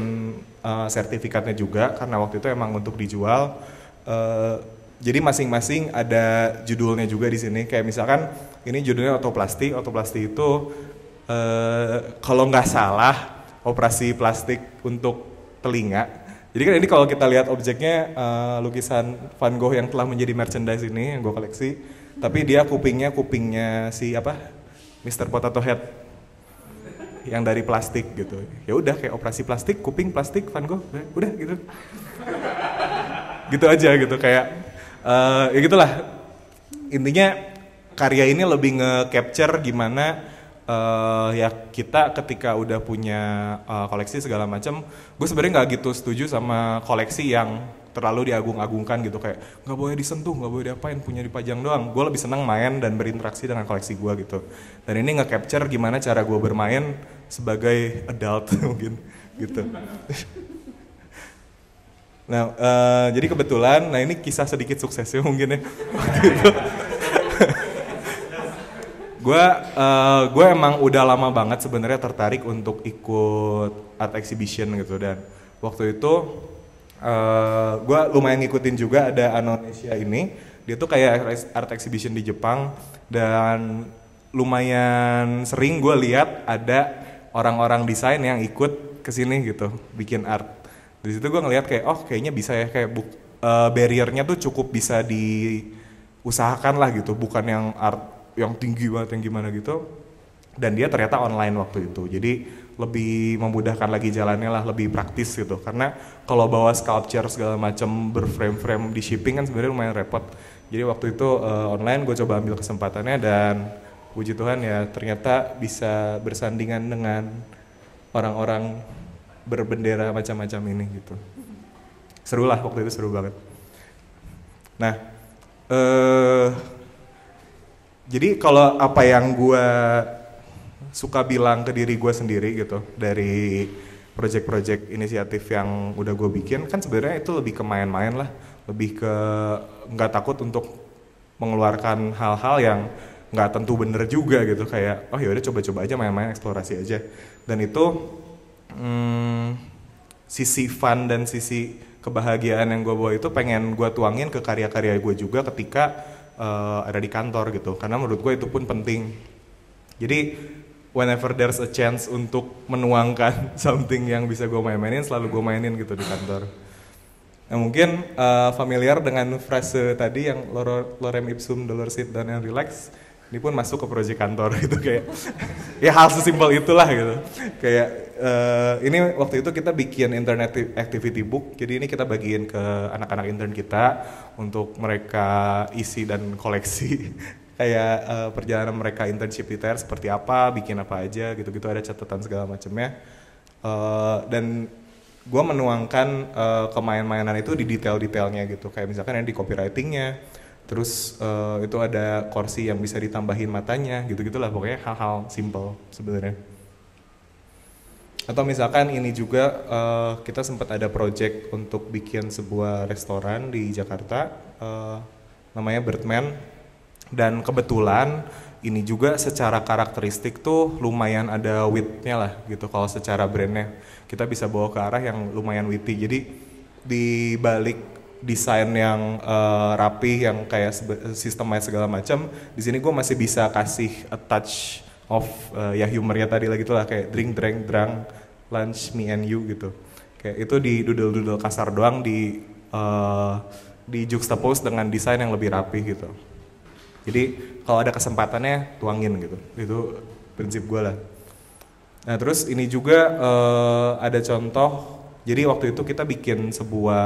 sertifikatnya juga karena waktu itu emang untuk dijual. Jadi masing-masing ada judulnya juga di sini. Kayak misalkan ini judulnya otoplasti. Otoplasti itu kalau nggak salah operasi plastik untuk telinga. Jadi kan ini kalau kita lihat objeknya lukisan Van Gogh yang telah menjadi merchandise ini yang gue koleksi. Tapi dia kupingnya si apa? Mr. Potato Head yang dari plastik gitu. Ya udah kayak operasi plastik, kuping plastik Van Gogh, udah gitu. Gitu aja gitu kayak ya gitulah. Intinya karya ini lebih nge-capture gimana ya kita ketika udah punya koleksi segala macam. Gue sebenarnya nggak gitu setuju sama koleksi yang terlalu diagung-agungkan gitu, kayak nggak boleh disentuh, nggak boleh diapain, punya dipajang doang. Gue lebih senang main dan berinteraksi dengan koleksi gue gitu. Dan ini nge-capture gimana cara gue bermain sebagai adult mungkin gitu. Nah, jadi kebetulan, nah ini kisah sedikit suksesnya mungkin ya. Gue emang udah lama banget sebenarnya tertarik untuk ikut art exhibition gitu, dan waktu itu gue lumayan ngikutin juga ada Anonesia ini. Dia tuh kayak art exhibition di Jepang, dan lumayan sering gue lihat ada orang-orang desain yang ikut kesini gitu bikin art. Di situ gue ngelihat kayak oh kayaknya bisa ya, kayak barriernya tuh cukup bisa diusahakan lah gitu, bukan yang art yang tinggi banget yang gimana gitu. Dan dia ternyata online waktu itu, jadi lebih memudahkan lagi jalannya lah, lebih praktis gitu. Karena kalau bawa sculpture segala macam berframe-frame di shipping kan sebenarnya lumayan repot. Jadi waktu itu online gue coba ambil kesempatannya, dan puji Tuhan ya ternyata bisa bersandingan dengan orang-orang berbendera macam-macam ini gitu. Seru lah waktu itu, seru banget. Nah, jadi kalau apa yang gue suka bilang ke diri gue sendiri gitu dari project-project inisiatif yang udah gue bikin, kan sebenarnya itu lebih ke main-main lah, lebih ke nggak takut untuk mengeluarkan hal-hal yang nggak tentu bener juga gitu, kayak oh yaudah coba-coba aja, main-main, eksplorasi aja. Dan itu sisi fun dan sisi kebahagiaan yang gue bawa itu pengen gue tuangin ke karya-karya gue juga ketika ada di kantor gitu, karena menurut gue itu pun penting. Jadi whenever there's a chance untuk menuangkan something yang bisa gue main-mainin, selalu gue mainin gitu di kantor. Nah mungkin familiar dengan frase tadi yang lorem ipsum dolor sit down and relax. Ini pun masuk ke proyek kantor gitu, kayak ya hal sesimpel itulah gitu. Kayak ini waktu itu kita bikin internet activity book, jadi ini kita bagiin ke anak-anak intern kita untuk mereka isi dan koleksi kayak perjalanan mereka internship di TR seperti apa, bikin apa aja gitu-gitu, ada catatan segala macamnya. Dan gue menuangkan kemain-mainan itu di detail-detailnya gitu, kayak misalkan yang di copywritingnya. Terus itu ada kursi yang bisa ditambahin matanya, gitu-gitulah, pokoknya hal-hal simple sebenarnya. Atau misalkan ini juga kita sempat ada project untuk bikin sebuah restoran di Jakarta, namanya Birdman. Dan kebetulan ini juga secara karakteristik tuh lumayan ada wit-nya lah gitu, kalau secara brandnya. Kita bisa bawa ke arah yang lumayan witty, jadi di balik desain yang rapi, yang kayak sistemnya segala macam, di sini gue masih bisa kasih a touch of ya humornya tadi lah gitulah, kayak drink, drank, drunk, lunch, me and you gitu. Kayak itu di doodle kasar doang, di juxtapose dengan desain yang lebih rapi gitu. Jadi kalau ada kesempatannya tuangin gitu, itu prinsip gue lah. Nah terus ini juga ada contoh, jadi waktu itu kita bikin sebuah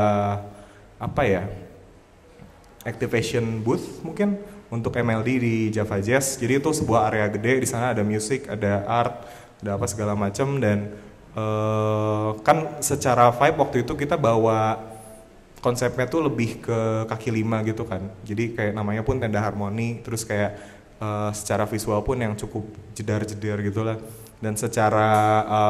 apa ya, activation booth mungkin untuk MLD di Java Jazz. Jadi itu sebuah area gede, di sana ada musik, ada art, ada apa segala macam. Dan kan secara vibe waktu itu kita bawa konsepnya tuh lebih ke kaki lima gitu kan. Jadi kayak namanya pun tenda harmoni, terus kayak secara visual pun yang cukup jedar-jedar gitulah. Dan secara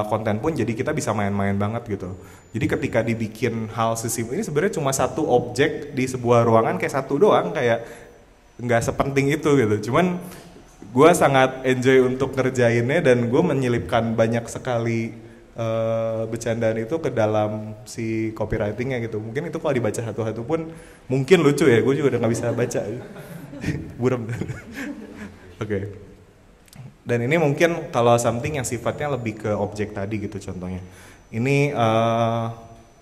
konten pun jadi kita bisa main-main banget gitu. Jadi ketika dibikin hal sesimpel ini, sebenarnya cuma satu objek di sebuah ruangan, kayak satu doang, kayak nggak sepenting itu gitu. Cuman gue sangat enjoy untuk ngerjainnya, dan gue menyelipkan banyak sekali bercandaan itu ke dalam si copywritingnya gitu. Mungkin itu kalau dibaca satu-satu pun mungkin lucu ya, gue juga udah nggak bisa baca. Buram. Oke. Dan ini mungkin kalau something yang sifatnya lebih ke objek tadi gitu contohnya. Ini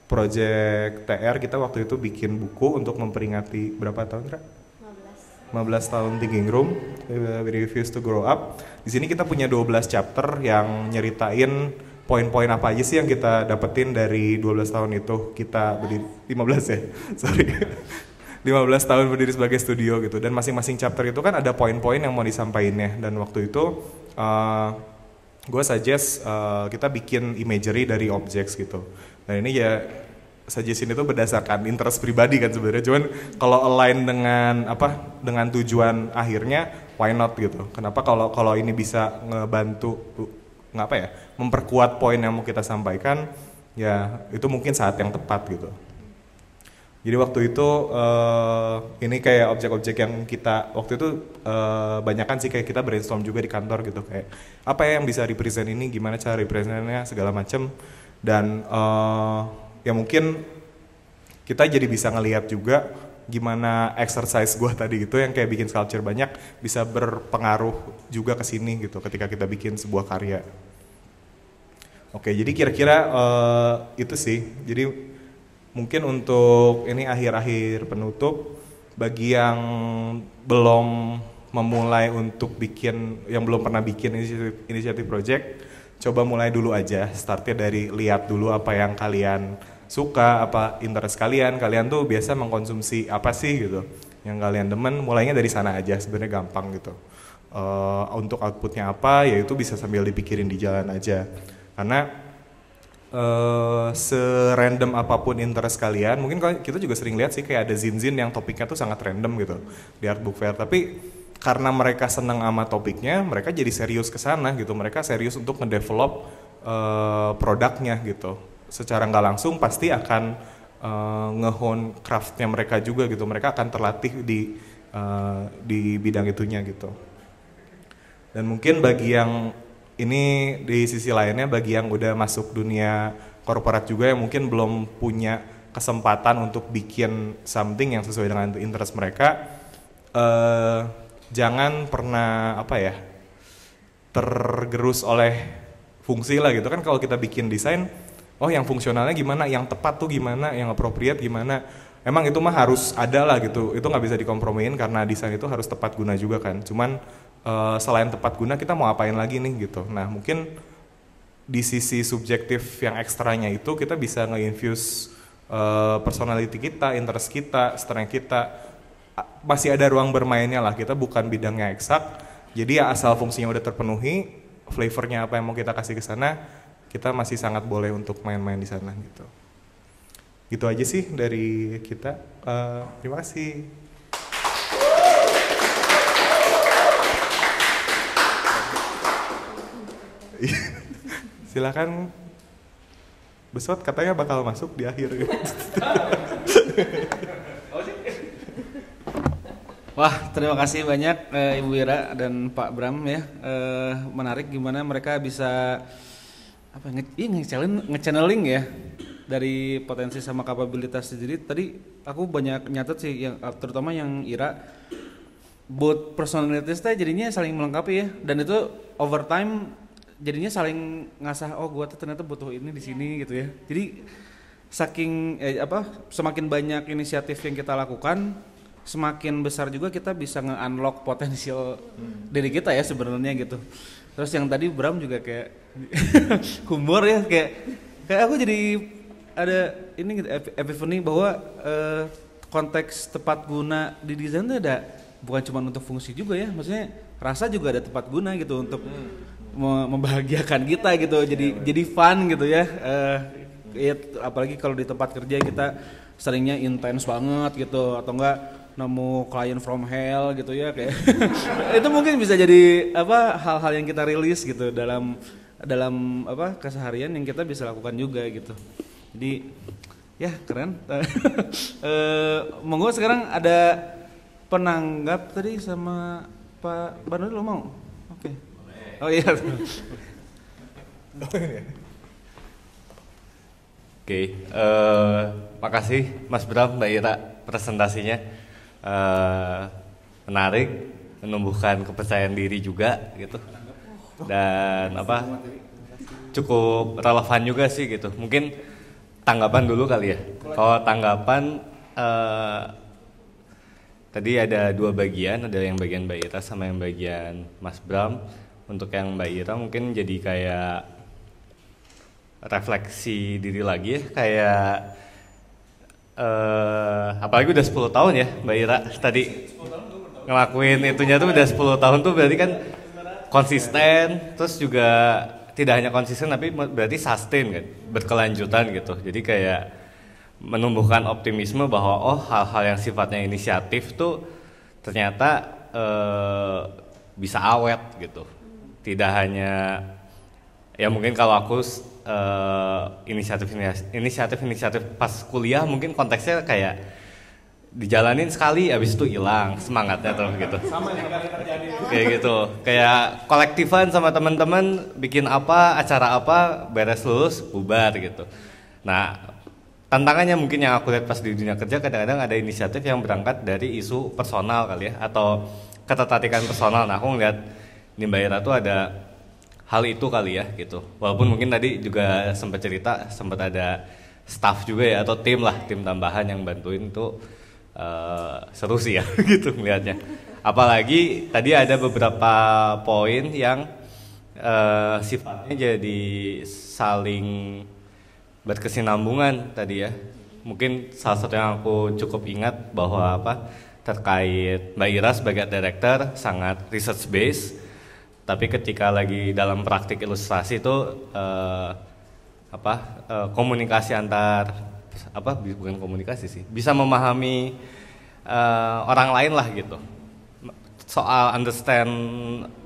project TR kita waktu itu bikin buku untuk memperingati berapa tahun, Ra? 15 tahun Thinking Room, We Refuse to Grow Up. Di sini kita punya 12 chapter yang nyeritain poin-poin apa aja sih yang kita dapetin dari 12 tahun itu kita berdiri, 15 ya, sorry. 15 tahun berdiri sebagai studio gitu, dan masing-masing chapter itu kan ada poin-poin yang mau disampaikannya, dan waktu itu gue suggest kita bikin imagery dari objects gitu. Dan ini ya suggestion itu berdasarkan interest pribadi kan sebenarnya, cuman kalau align dengan tujuan akhirnya why not gitu. Kenapa kalau ini bisa ngebantu memperkuat poin yang mau kita sampaikan, ya itu mungkin saat yang tepat gitu. Jadi waktu itu ini kayak objek-objek yang kita waktu itu banyakan sih kayak kita brainstorm juga di kantor gitu, kayak apa ya yang bisa represent ini, gimana cara representnya segala macem. Dan ya mungkin kita jadi bisa ngelihat juga gimana exercise gue tadi gitu yang kayak bikin sculpture banyak bisa berpengaruh juga ke sini gitu ketika kita bikin sebuah karya. Oke, jadi kira-kira itu sih. Jadi mungkin untuk ini akhir-akhir penutup, bagi yang belum memulai untuk bikin, yang belum pernah bikin inisiatif project, coba mulai dulu aja. Startnya dari lihat dulu apa yang kalian suka, apa interest kalian tuh biasa mengkonsumsi apa sih gitu, yang kalian demen. Mulainya dari sana aja, sebenarnya gampang gitu. Untuk outputnya apa, ya itu bisa sambil dipikirin di jalan aja. Karena serandom apapun interest kalian, mungkin kita juga sering lihat sih kayak ada zin-zin yang topiknya tuh sangat random gitu di Art Book Fair, tapi karena mereka senang sama topiknya, mereka jadi serius ke sana gitu. Mereka serius untuk ngedevelop produknya gitu. Secara nggak langsung pasti akan nge-hone craftnya mereka juga gitu. Mereka akan terlatih di bidang itunya gitu. Dan mungkin bagi yang ini di sisi lainnya, bagi yang udah masuk dunia korporat juga yang mungkin belum punya kesempatan untuk bikin something yang sesuai dengan interest mereka, jangan pernah tergerus oleh fungsi lah gitu kan. Kalau kita bikin desain, oh yang fungsionalnya gimana, yang tepat tuh gimana, yang appropriate gimana, emang itu mah harus ada lah gitu. Itu nggak bisa dikompromiin karena desain itu harus tepat guna juga kan. Cuman selain tepat guna, kita mau apain lagi nih gitu. Nah mungkin di sisi subjektif yang ekstranya itu kita bisa nge-infuse personality kita, interest kita, strength kita. Masih ada ruang bermainnya lah, kita bukan bidangnya eksak. Jadi ya asal fungsinya udah terpenuhi, flavornya apa yang mau kita kasih ke sana, kita masih sangat boleh untuk main-main di sana gitu. Gitu aja sih dari kita. Terima kasih. Silakan. Besot katanya bakal masuk di akhir. Wah, terima kasih banyak Ibu Ira dan Pak Bram ya. Menarik gimana mereka bisa nge-channeling ya dari potensi sama kapabilitas sendiri. Tadi aku banyak nyatet sih, yang terutama yang Ira, both personalities jadinya saling melengkapi ya, dan itu over time jadinya saling ngasah, oh gua tuh ternyata butuh ini di sini gitu ya. Jadi semakin banyak inisiatif yang kita lakukan, semakin besar juga kita bisa nge-unlock potensial diri kita ya sebenarnya gitu. Terus yang tadi Bram juga kayak humor ya, kayak aku jadi ada ini gitu, epiphany bahwa konteks tepat guna di desain itu ada bukan cuma untuk fungsi juga ya, maksudnya rasa juga ada tepat guna gitu untuk membahagiakan kita gitu, jadi fun gitu ya. Ya apalagi kalau di tempat kerja kita seringnya intens banget gitu, atau enggak nemu client from hell gitu ya kayak itu mungkin bisa jadi hal-hal yang kita rilis gitu dalam keseharian yang kita bisa lakukan juga gitu. Jadi ya keren. Monggo sekarang ada penanggap tadi sama Pak Bandung, lo mau? Oke. Oh iya. Makasih Mas Bram, Mbak Ira presentasinya menarik, menumbuhkan kepercayaan diri juga gitu, dan cukup relevan juga sih gitu. Mungkin tanggapan dulu kali ya. Kalau tanggapan tadi ada dua bagian, ada yang bagian Mbak Ira sama yang bagian Mas Bram. Untuk yang Mbak Ira mungkin jadi kayak refleksi diri lagi ya, kayak apalagi udah 10 tahun ya Mbak Ira tadi ngelakuin itunya tuh udah 10 tahun tuh berarti kan konsisten, terus juga tidak hanya konsisten tapi berarti sustain kan, berkelanjutan gitu. Jadi kayak menumbuhkan optimisme bahwa hal-hal yang sifatnya inisiatif tuh ternyata bisa awet gitu. Tidak hanya ya mungkin kalau aku inisiatif pas kuliah mungkin konteksnya kayak dijalanin sekali abis itu hilang semangatnya tuh gitu. Sama yang kali terjadi. Kayak gitu. Kayak kolektifan sama teman-teman bikin apa, acara apa, beres lulus bubar gitu. Nah, tantangannya mungkin yang aku lihat pas di dunia kerja kadang-kadang ada inisiatif yang berangkat dari isu personal kali ya, atau ketertarikan personal. Nah, aku ngeliat di Mbak Ira tuh ada hal itu kali ya gitu. Walaupun mungkin tadi juga sempat cerita, sempat ada staff juga ya, atau tim tambahan yang bantuin tuh seru sih ya gitu melihatnya. Apalagi tadi ada beberapa poin yang sifatnya jadi saling berkesinambungan tadi ya. Mungkin salah satu yang aku cukup ingat bahwa terkait Mbak Ira sebagai director sangat research based. Tapi ketika lagi dalam praktik ilustrasi itu komunikasi antar bukan komunikasi sih, bisa memahami orang lain lah gitu. Soal understanding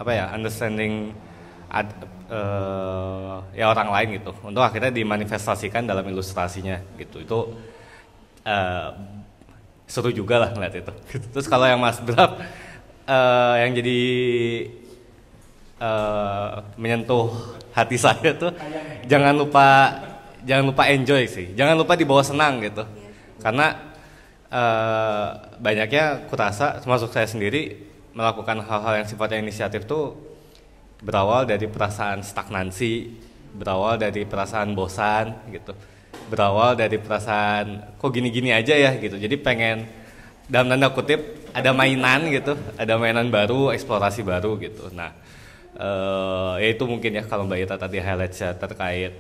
ya orang lain gitu. Untuk akhirnya dimanifestasikan dalam ilustrasinya gitu. Itu seru juga lah ngeliat itu. Terus kalau yang Mas Bram yang jadi menyentuh hati saya tuh jangan lupa enjoy sih, jangan lupa dibawa senang gitu. Karena banyaknya kurasa termasuk saya sendiri melakukan hal-hal yang sifatnya inisiatif tuh berawal dari perasaan stagnansi, berawal dari perasaan bosan gitu, berawal dari perasaan kok gini-gini aja ya gitu. Jadi pengen dalam tanda kutip ada mainan gitu, ada mainan baru, eksplorasi baru gitu. Nah, ya itu mungkin ya kalau Mbak Ira tadi highlight terkait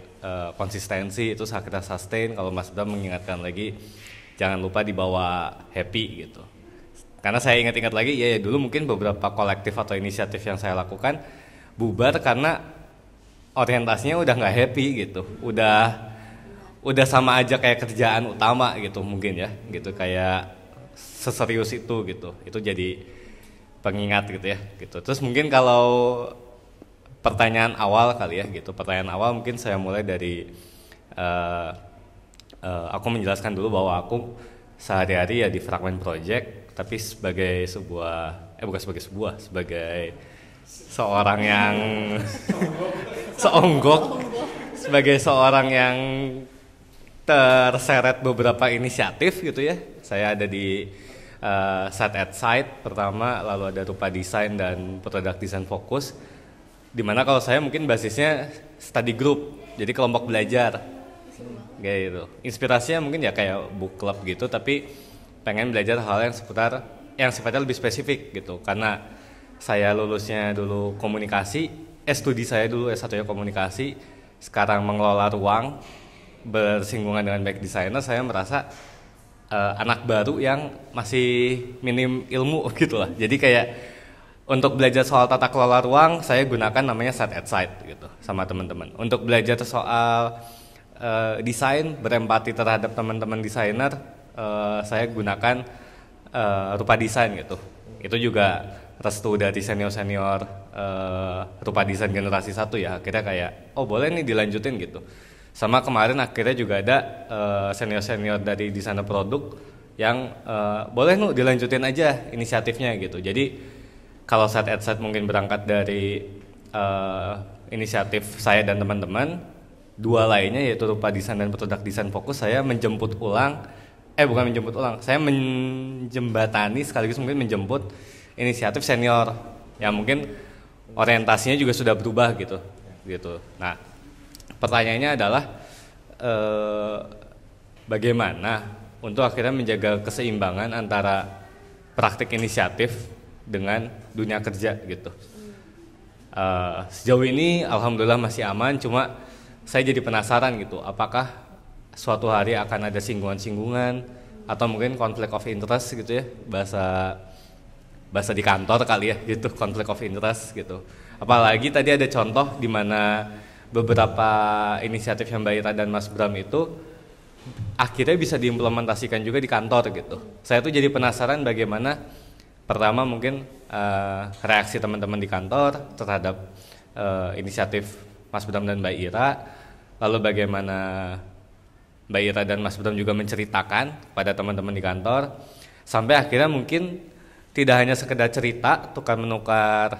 konsistensi itu kita sustain. Kalau Mas Bram mengingatkan lagi jangan lupa dibawa happy gitu. Karena saya ingat-ingat lagi ya dulu mungkin beberapa kolektif atau inisiatif yang saya lakukan bubar karena orientasinya udah nggak happy gitu, udah sama aja kayak kerjaan utama gitu mungkin ya gitu, kayak seserius itu gitu. Itu jadi pengingat gitu ya gitu. Terus mungkin kalau pertanyaan awal kali ya gitu, pertanyaan awal mungkin saya mulai dari aku menjelaskan dulu bahwa aku sehari-hari ya di Fragment Project, tapi sebagai sebagai seorang yang seonggok, sebagai seorang yang terseret beberapa inisiatif gitu ya. Saya ada di Side at Side pertama, lalu ada Rupa Desain dan Product Design Fokus. Dimana kalau saya mungkin basisnya study group, jadi kelompok belajar kayak gitu. Inspirasinya mungkin ya kayak book club gitu, tapi pengen belajar hal yang seputar yang sifatnya lebih spesifik gitu. Karena saya lulusnya dulu komunikasi, studi saya dulu S1-nya komunikasi, sekarang mengelola ruang bersinggungan dengan back designer. Saya merasa anak baru yang masih minim ilmu gitu lah. Jadi kayak untuk belajar soal tata kelola ruang, saya gunakan namanya Side at Side gitu sama teman-teman. Untuk belajar soal desain, berempati terhadap teman-teman desainer, saya gunakan Rupa Desain gitu. Itu juga restu dari senior-senior Rupa Desain generasi 1 ya. Akhirnya kayak, oh boleh nih dilanjutin gitu. Sama kemarin akhirnya juga ada senior-senior dari desainer produk yang boleh nih dilanjutin aja inisiatifnya gitu. Jadi kalau Side at Side mungkin berangkat dari inisiatif saya dan teman-teman, dua lainnya yaitu rupa desain dan produk desain fokus, saya bukan menjemput ulang, saya menjembatani sekaligus mungkin menjemput inisiatif senior yang mungkin orientasinya juga sudah berubah gitu. Nah, pertanyaannya adalah bagaimana untuk akhirnya menjaga keseimbangan antara praktik inisiatif dengan dunia kerja gitu. Sejauh ini alhamdulillah masih aman, cuma saya jadi penasaran gitu, apakah suatu hari akan ada singgungan-singgungan atau mungkin konflik of interest gitu ya, bahasa di kantor kali ya gitu, konflik of interest gitu. Apalagi tadi ada contoh di mana beberapa inisiatif yang Mbak Ira dan Mas Bram itu akhirnya bisa diimplementasikan juga di kantor gitu. Saya tuh jadi penasaran bagaimana pertama mungkin reaksi teman-teman di kantor terhadap inisiatif Mas Bram dan Mbak Ira, lalu bagaimana Mbak Ira dan Mas Bram juga menceritakan pada teman-teman di kantor, sampai akhirnya mungkin tidak hanya sekedar cerita, tukar menukar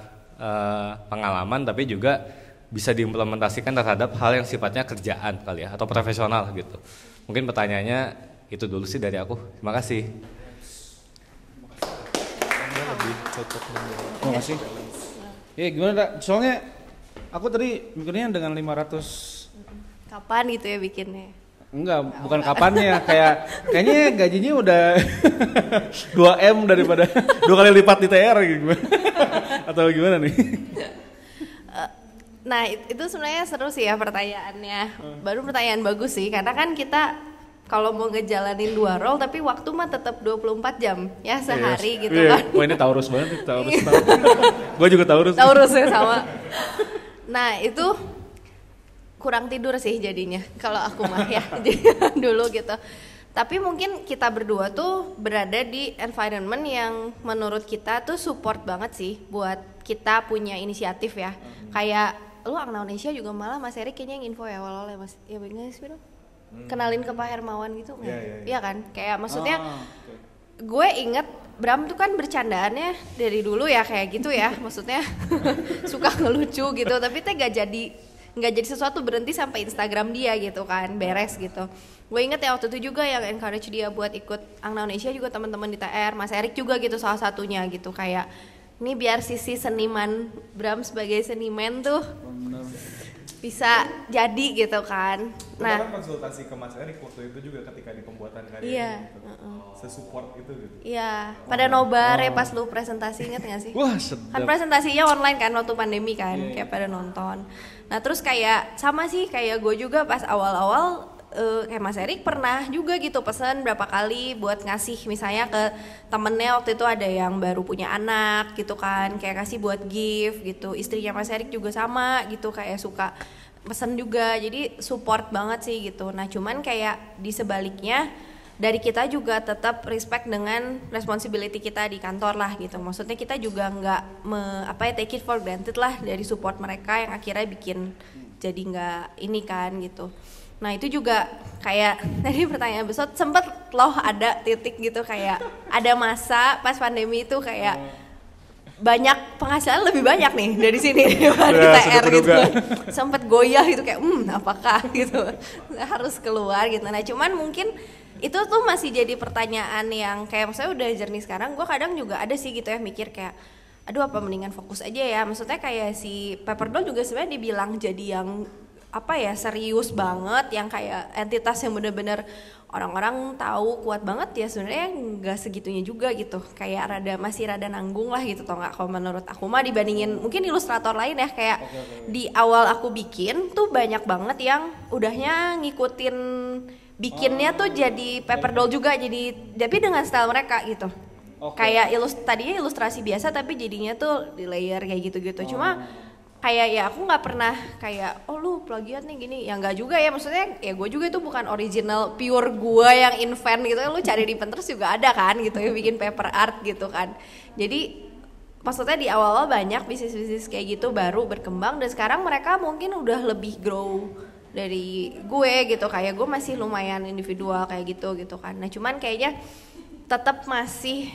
pengalaman, tapi juga bisa diimplementasikan terhadap hal yang sifatnya kerjaan kali ya, atau profesional gitu. Mungkin pertanyaannya itu dulu sih dari aku. Terima kasih. Terima kasih. Ya gimana Dak? Soalnya aku tadi mikirnya dengan 500. Kapan gitu ya bikinnya? Enggak, bukan kapannya, kayaknya gajinya udah 2M daripada 2 kali lipat di TR gitu. Atau gimana nih? Nah itu sebenarnya seru sih ya pertanyaannya. Baru pertanyaan bagus sih, karena kan kita kalau mau ngejalanin 2 role tapi waktu mah tetap 24 jam ya sehari gitu kan. Wah ini Taurus banget nih, Taurus. Gue juga Taurus. Taurus ya sama. Nah itu kurang tidur sih jadinya kalau aku mah ya dulu gitu. Tapi mungkin kita berdua tuh berada di environment yang menurut kita tuh support banget sih buat kita punya inisiatif ya. Kayak lu Angna Indonesia juga malah Mas Erik kayaknya yang info ya awal-awal ya Mas. Ya bener sih dong. Kenalin ke Pak Hermawan gitu nggak? Iya kan? Kayak maksudnya gue inget Bram tuh kan bercandaannya dari dulu ya kayak gitu ya. Maksudnya suka ngelucu gitu, tapi teh nggak jadi sesuatu, berhenti sampai Instagram dia gitu kan, beres gitu. Gue inget ya waktu itu juga yang encourage dia buat ikut Angna Indonesia juga teman-teman di TR, Mas Erik juga gitu salah satunya gitu, kayak ini biar sisi seniman Bram sebagai seniman tuh bisa jadi gitu kan. Nah, kan konsultasi ke Mas Erik waktu itu juga ketika di pembuatan karya gitu. Sesupport itu gitu. Iya, pada nobar ya pas lu presentasi, inget gak sih? Wah sedap. Kan presentasinya online kan waktu pandemi kan, kayak pada nonton. Nah terus kayak sama sih kayak gue juga pas awal-awal kayak Mas Erik pernah juga gitu pesan berapa kali buat ngasih misalnya ke temennya, waktu itu ada yang baru punya anak gitu kan, kayak kasih buat gift gitu. Istrinya Mas Erik juga sama gitu, kayak suka pesen juga, jadi support banget sih gitu. Nah cuman kayak di sebaliknya dari kita juga tetap respect dengan responsibility kita di kantor lah gitu. Maksudnya kita juga nggak take it for granted lah dari support mereka yang akhirnya bikin jadi nggak ini kan gitu. Nah itu juga kayak tadi pertanyaan besok sempet loh ada titik gitu, kayak ada masa pas pandemi itu kayak banyak penghasilan lebih banyak nih dari sini daripada TR gitu. Sempet goyah gitu kayak apakah gitu harus keluar gitu. Nah cuman mungkin itu tuh masih jadi pertanyaan yang kayak maksudnya udah jernih sekarang. Gue kadang juga ada sih gitu ya mikir kayak aduh apa mendingan fokus aja ya. Maksudnya kayak si Paperdoll juga sebenarnya dibilang jadi yang apa ya serius banget, yang kayak entitas yang bener-bener orang-orang tahu kuat banget ya, sebenarnya nggak segitunya juga gitu, kayak masih rada nanggung lah gitu tau nggak, kalau menurut aku mah dibandingin mungkin ilustrator lain ya, kayak di awal aku bikin tuh banyak banget yang udahnya ngikutin bikinnya tuh jadi Paperdoll juga, jadi tapi dengan style mereka gitu. Kayak tadinya ilustrasi biasa tapi jadinya tuh di layer kayak gitu-gitu. Cuma kayak ya aku nggak pernah kayak lu plagiat nih gini, ya nggak juga ya, maksudnya ya gue juga itu bukan original pure gue yang invent gitu, lu cari di Pinterest juga ada kan gitu ya, bikin paper art gitu kan. Jadi maksudnya di awal-awal banyak bisnis-bisnis kayak gitu baru berkembang, dan sekarang mereka mungkin udah lebih grow dari gue gitu, kayak gue masih lumayan individual kayak gitu kan. Nah cuman kayaknya tetap masih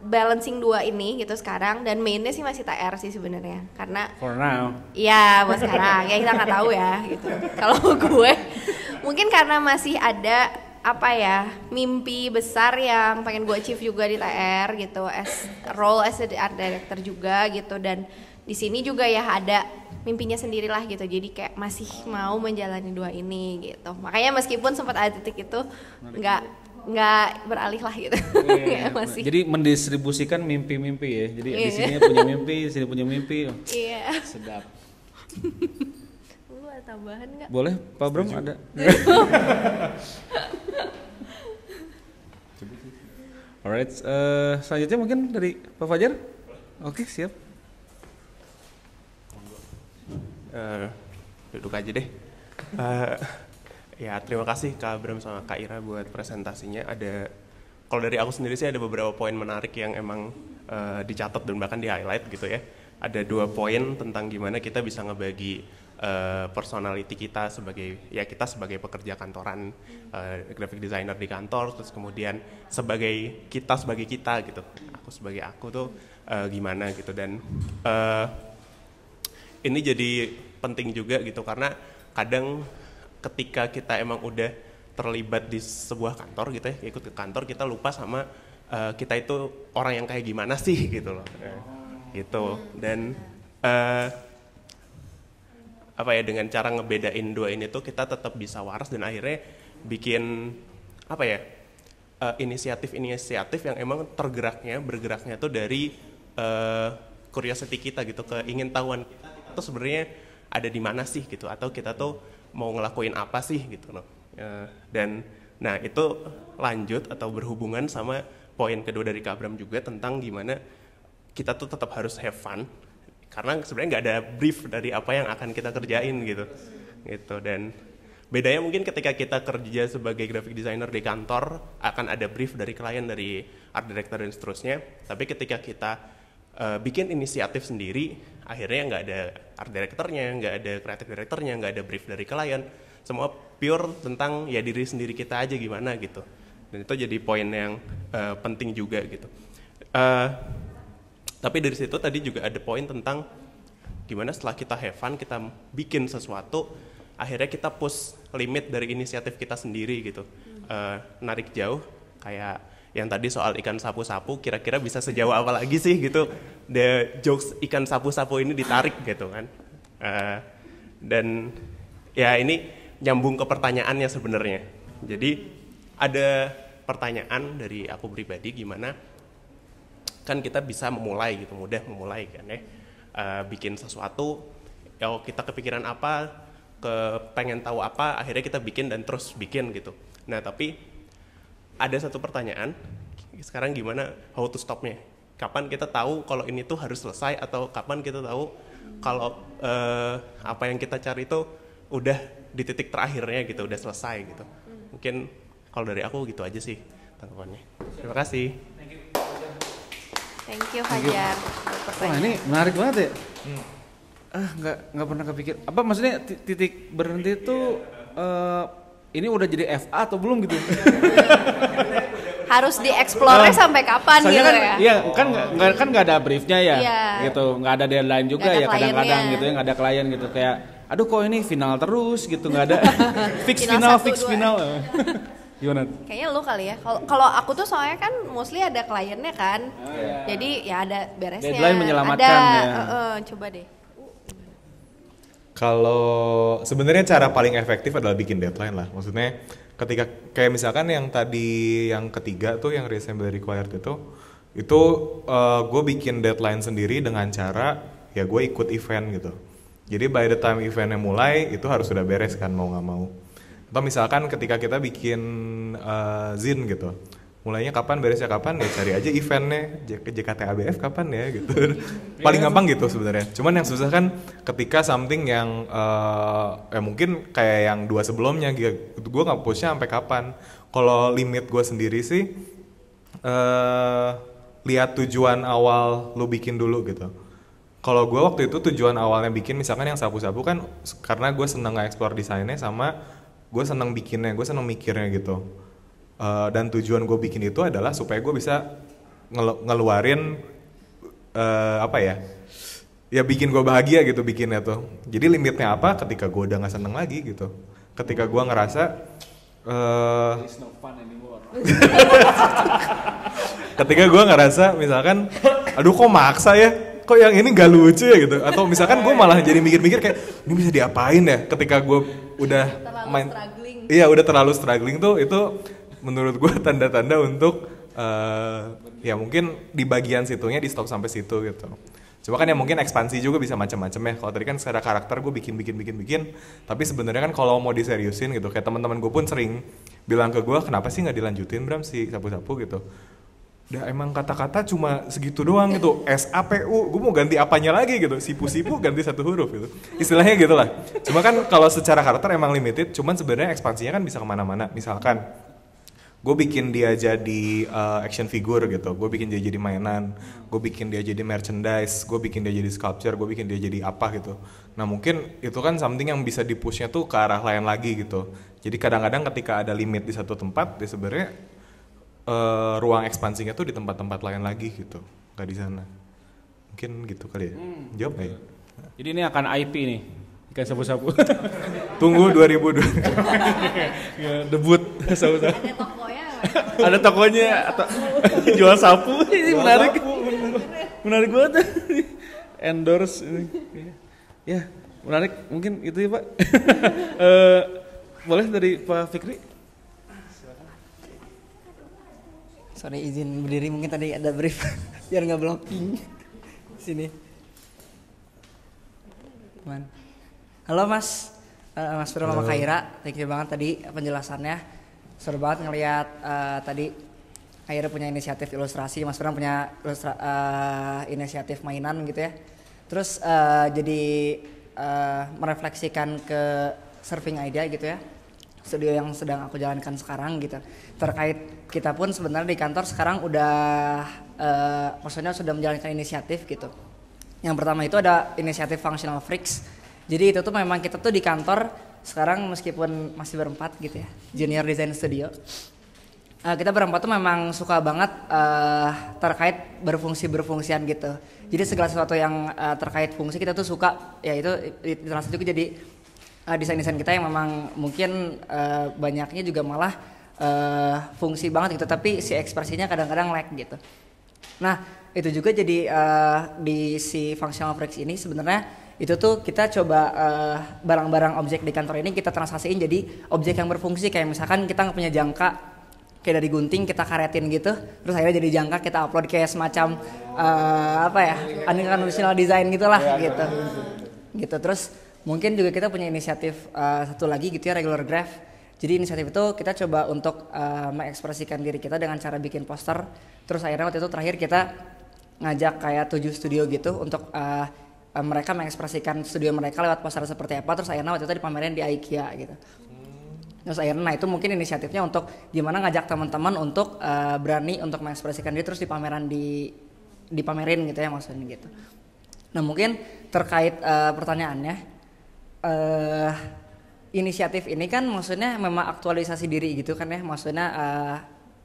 balancing dua ini gitu sekarang, dan mainnya sih masih TR sih sebenarnya, karena For now. iya buat sekarang ya kita nggak tahu ya gitu. Kalau gue mungkin karena masih ada apa ya, mimpi besar yang pengen gue achieve juga di TR gitu, as art director juga gitu, dan di sini juga ya ada mimpinya sendiri lah gitu, jadi kayak masih mau menjalani dua ini gitu. Makanya meskipun sempat ada titik itu nggak beralih lah gitu. Ya, masih. Jadi mendistribusikan mimpi-mimpi ya. Jadi di sini punya mimpi, di sini punya mimpi. Iya. Sedap. Lu ada tambahan nggak? Boleh, Pak Bram ada. Alright, selanjutnya mungkin dari Pak Fajar. Oke, siap. Duduk aja deh. Ya terima kasih Kak Bram sama Kak Ira buat presentasinya. Kalau dari aku sendiri sih ada beberapa poin menarik yang emang dicatat dan bahkan di highlight gitu ya. Ada 2 poin tentang gimana kita bisa ngebagi personality kita sebagai pekerja kantoran, graphic designer di kantor, terus kemudian sebagai kita gitu. Aku sebagai aku tuh gimana gitu, dan ini jadi penting juga gitu karena kadang ketika kita emang udah terlibat di sebuah kantor gitu ya, ikut ke kantor, kita lupa sama kita itu orang yang kayak gimana sih gitu loh. Gitu. Dan dengan cara ngebedain dua ini tuh kita tetap bisa waras dan akhirnya bikin inisiatif yang emang bergeraknya tuh dari curiosity kita gitu, keingin tahuan kita tuh sebenarnya ada di mana sih gitu, atau kita tuh mau ngelakuin apa sih gitu loh. Dan nah itu lanjut atau berhubungan sama poin kedua dari Kak Bram juga tentang gimana kita tuh tetap harus have fun karena sebenarnya nggak ada brief dari apa yang akan kita kerjain gitu. Dan bedanya mungkin ketika kita kerja sebagai graphic designer di kantor akan ada brief dari klien, dari art director dan seterusnya. Tapi ketika kita bikin inisiatif sendiri, akhirnya nggak ada art directornya, nggak ada creative directornya, nggak ada brief dari klien, semua pure tentang ya diri sendiri kita aja gimana gitu. Dan itu jadi poin yang penting juga gitu. Tapi dari situ tadi juga ada poin tentang gimana setelah kita have fun, kita bikin sesuatu, akhirnya kita push limit dari inisiatif kita sendiri gitu. Narik jauh, kayak yang tadi soal ikan sapu-sapu, kira-kira bisa sejauh apa lagi sih gitu, the jokes ikan sapu-sapu ini ditarik gitu kan. Dan ya ini nyambung ke pertanyaannya sebenarnya. Jadi ada pertanyaan dari aku pribadi, gimana kan kita bisa memulai gitu, mudah memulai kan ya, bikin sesuatu, ya kita kepikiran apa, pengen tahu apa, akhirnya kita bikin dan terus bikin gitu. Nah tapi ada satu pertanyaan, sekarang gimana how to stopnya? Kapan kita tahu kalau ini tuh harus selesai, atau kapan kita tahu kalau apa yang kita cari itu udah di titik terakhirnya gitu, udah selesai gitu. Mungkin kalau dari aku gitu aja sih tanggapannya. Terima kasih. Thank you Fajar. Wah ini menarik banget ya. Nggak pernah kepikir. Apa maksudnya titik berhenti itu ini udah jadi FA atau belum gitu? Harus dieksplornya sampai kapan gitu kan, ya? Iya kan nggak ada briefnya ya, Iya. gitu, nggak ada deadline juga ya kadang-kadang gitu ya, nggak ada klien gitu kayak, aduh kok ini final terus gitu, nggak ada fix final. Gimana? Kayaknya lu kali ya. Kalau aku tuh soalnya kan mostly ada kliennya kan, jadi ya ada beresnya. Deadline menyelamatkan ada, ya. Coba deh. Kalau sebenarnya cara paling efektif adalah bikin deadline lah. Maksudnya ketika kayak misalkan yang tadi yang ketiga tuh yang reassemble required itu gue bikin deadline sendiri dengan cara ya gue ikut event gitu. Jadi by the time eventnya mulai itu harus sudah beres kan, mau nggak mau. Atau misalkan ketika kita bikin zin gitu, mulainya kapan, beresnya kapan, ya cari aja eventnya, JKT-ABF kapan ya gitu. Paling gampang gitu sebenarnya. Cuman yang susah kan ketika something yang mungkin kayak yang 2 sebelumnya gitu, gue nggak pushnya sampai kapan. Kalau limit gue sendiri sih lihat tujuan awal lu bikin dulu gitu. Kalau gue waktu itu tujuan awalnya bikin misalkan yang sapu-sapu kan karena gue seneng nge-explore desainnya sama gue seneng bikinnya, gue seneng mikirnya gitu. Dan tujuan gue bikin itu adalah supaya gue bisa ngeluarin apa ya? Ya bikin gue bahagia gitu bikinnya tuh. Jadi limitnya apa? Ketika gue udah nggak seneng lagi gitu. Ketika gue ngerasa It's no fun anymore. ketika gue ngerasa misalkan, aduh kok maksa ya? Kok yang ini gak lucu ya gitu? Atau misalkan gue malah jadi mikir-mikir kayak ini bisa diapain ya? Ketika gue udah main, iya udah terlalu struggling tuh itu menurut gue tanda-tanda untuk ya mungkin di bagian situnya di stop sampai situ gitu. Cuma kan ya mungkin ekspansi juga bisa macam-macam ya. Kalau tadi kan secara karakter gue bikin, tapi sebenarnya kan kalau mau diseriusin gitu, kayak teman-teman gue pun sering bilang ke gue, kenapa sih nggak dilanjutin Bram si sapu-sapu gitu? Udah emang kata-kata cuma segitu doang gitu. SAPU, gue mau ganti apanya lagi gitu? Sipu-sipu ganti satu huruf gitu. Istilahnya gitu lah. Cuma kan kalau secara karakter emang limited, cuman sebenarnya ekspansinya kan bisa kemana-mana. Misalkan gue bikin dia jadi action figure gitu, gue bikin dia jadi mainan, gue bikin dia jadi merchandise, gue bikin dia jadi sculpture, gue bikin dia jadi apa gitu. Nah mungkin itu kan something yang bisa di-pushnya tuh ke arah lain lagi gitu. Jadi kadang-kadang ketika ada limit di satu tempat, dia sebenarnya ruang ekspansinya tuh di tempat-tempat lain lagi gitu, nggak di sana. Mungkin gitu kali ya. Jawab nggak ya? Jadi ini akan IP nih, ikan sapu-sapu. Tunggu 2002. Ya, debut sapu-sapu. Ada tokonya atau jual sapu. Ini menarik. Menarik banget. Endorse ini. Ya, menarik. Mungkin itu ya, Pak. Boleh dari Pak Fikri? Sorry izin berdiri, mungkin tadi ada brief biar nggak blocking. Sini. Man. Halo Mas, Mas Bram sama Kaira, thank you banget tadi penjelasannya. Seru banget ngelihat tadi Kaira punya inisiatif ilustrasi, Mas Bram punya inisiatif mainan gitu ya. Terus jadi merefleksikan ke surfing idea gitu ya. Studio yang sedang aku jalankan sekarang gitu. Terkait kita pun sebenarnya di kantor sekarang udah maksudnya sudah menjalankan inisiatif gitu. Yang pertama itu ada inisiatif Functional Freaks. Jadi itu tuh memang kita tuh di kantor sekarang meskipun masih berempat gitu ya, Junior Design Studio. Kita berempat tuh memang suka banget terkait berfungsi-berfungsian gitu. Jadi segala sesuatu yang terkait fungsi kita tuh suka, ya itu terasa juga jadi desain-desain kita yang memang mungkin banyaknya juga malah fungsi banget gitu, tapi si ekspresinya kadang-kadang lag gitu. Nah itu juga jadi di si Functional Freaks ini sebenarnya itu tuh kita coba barang-barang objek di kantor ini kita translasiin jadi objek yang berfungsi. Kayak misalkan kita nggak punya jangka, kayak dari gunting kita karetin gitu, terus akhirnya jadi jangka kita upload kayak semacam apa ya, unconventional design gitulah gitu. Gitu terus mungkin juga kita punya inisiatif satu lagi gitu ya, regular graph. Jadi inisiatif itu kita coba untuk mengekspresikan diri kita dengan cara bikin poster. Terus akhirnya waktu itu terakhir kita ngajak kayak 7 studio gitu untuk mereka mengekspresikan studio mereka lewat poster seperti apa. Terus akhirnya waktu itu dipamerin di IKEA gitu. Terus akhirnya nah itu mungkin inisiatifnya untuk gimana ngajak teman-teman untuk berani untuk mengekspresikan diri terus dipamerin gitu ya maksudnya gitu. Nah mungkin terkait pertanyaannya, inisiatif ini kan maksudnya memang aktualisasi diri gitu kan ya, maksudnya